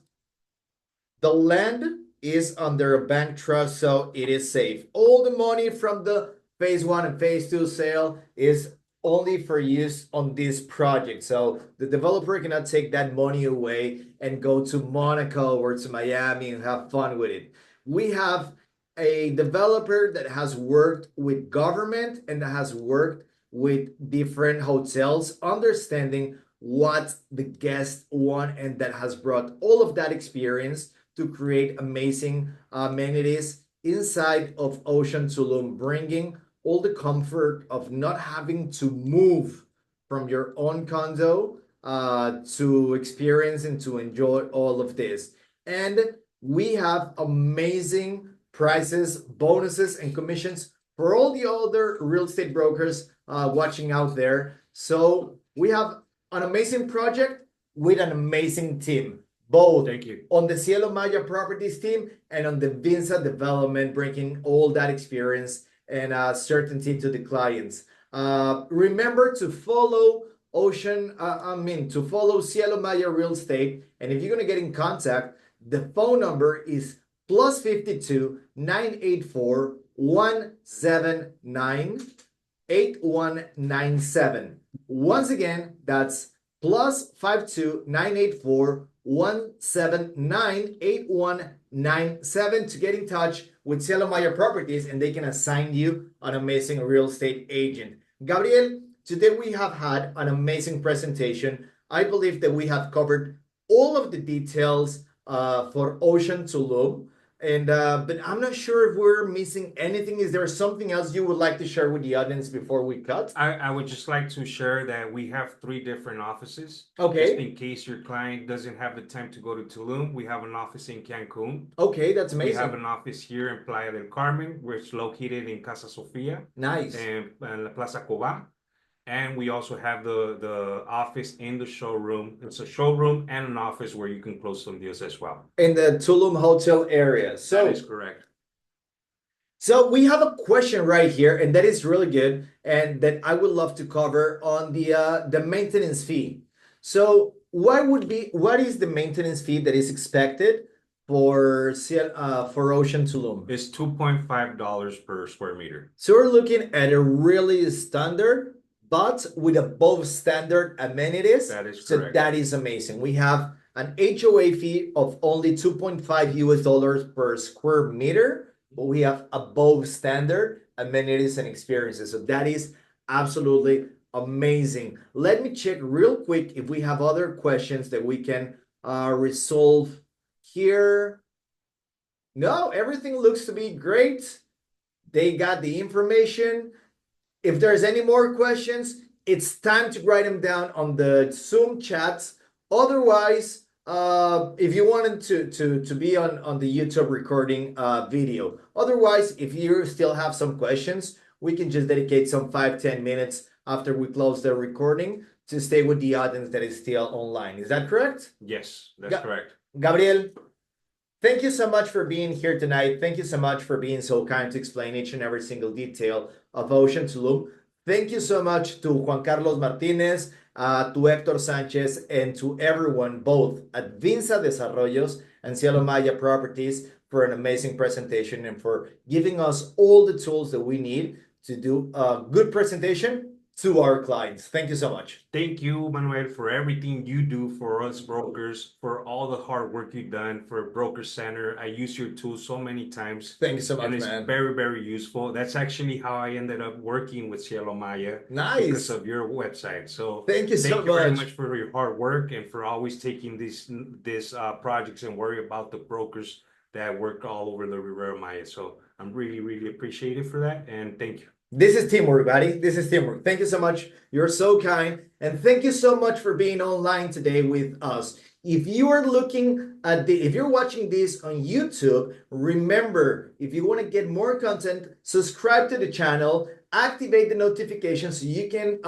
the land is under a bank trust, so it is safe. All the money from the phase 1 and phase 2 sale is only for use on this project. So the developer cannot take that money away and go to Monaco or to Miami and have fun with it. We have a developer that has worked with government and that has worked with different hotels, understanding what the guests want, and that has brought all of that experience to create amazing amenities inside of Ocean Tulum, bringing all the comfort of not having to move from your own condo to experience and to enjoy all of this. And we have amazing prices, bonuses, and commissions for all the other real estate brokers watching out there. So we have an amazing project with an amazing team. Both. Thank you. On the Cielo Maya Properties team and on the Vinza Development, bringing all that experience and certainty to the clients. Remember to follow to follow Cielo Maya Real Estate. And if you're going to get in contact, the phone number is +52 984 179 8197. Once again, that's +52 984 179 8197 to get in touch with Cielo Maya Properties, and they can assign you an amazing real estate agent. Gabriel, today we have had an amazing presentation. I believe that we have covered all of the details for Ocean Tulum. And but I'm not sure if we're missing anything. Is there something else you would like to share with the audience before we cut? I would just like to share that we have three different offices. Just Okay. in case your client doesn't have the time to go to Tulum, we have an office in Cancun. Okay, that's We have amazing. an office here in Playa del Carmen, which is located in Casa Sofia Nice. and La Plaza Cobá. And we also have the office in the showroom. It's a showroom and an office where you can close some deals as well. In the Tulum Hotel area. That So is correct. So we have a question right here, and that is really good, and that I would love to cover on the maintenance fee. So what is the maintenance fee that is expected for Ocean Tulum? It's $2.5 per square meter. So we're looking at a really standard, but with above standard amenities. That is So correct. that is amazing. We have an HOA fee of only 2.5 US dollars per square meter, but we have above standard amenities and experiences. So that is absolutely amazing. Let me check real quick if we have other questions that we can resolve here. No, everything looks to be great. They got the information. If there's any more questions, it's time to write them down on the Zoom chats. Otherwise, if you wanted to be on the YouTube recording video. Otherwise, if you still have some questions, we can just dedicate some 5-10 minutes after we close the recording to stay with the audience that is still online. Is that correct? Yes, that's correct. Gabriel, thank you so much for being here tonight. Thank you so much for being so kind to explain each and every single detail of Ocean Tulum. Thank you so much to Juan Carlos Martinez, to Héctor Sanchez, and to everyone, both at Vinza Desarrollos and Cielo Maya Properties, for an amazing presentation and for giving us all the tools that we need to do a good presentation to our clients. Thank you so much. Thank you, Manuel, for everything you do for us brokers, for all the hard work you've done for Broker Center. I use your tools so many times. Thank you so much, And it's man. very, very useful. That's actually how I ended up working with Cielo Maya. Nice. Because of your website. So Thank you so thank you very much. much for your hard work and for always taking these projects and worry about the brokers that work all over the Riviera Maya. So I'm really, really appreciative for that. And thank you. This is teamwork, buddy. This is teamwork. Thank you so much. You're so kind. And thank you so much for being online today with us. If you are if you're watching this on YouTube, remember, if you want to get more content, subscribe to the channel, activate the notifications so you can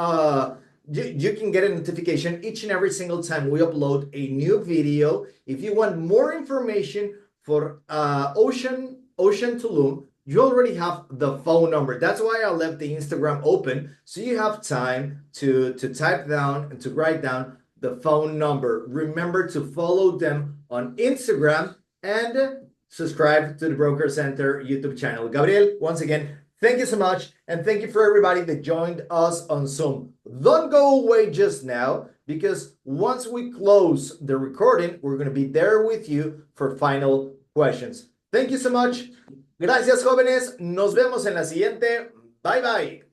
get a notification each and every single time we upload a new video. If you want more information for Ocean Tulum, you already have the phone number. That's why I left the Instagram open, so you have time to type down and to write down the phone number. Remember to follow them on Instagram and subscribe to the Broker Center YouTube channel. Gabriel, once again, thank you so much, and thank you for everybody that joined us on Zoom. Don't go away just now, because once we close the recording, we're going to be there with you for final questions. Thank you so much. Gracias, jóvenes. Nos vemos en la siguiente. Bye, bye.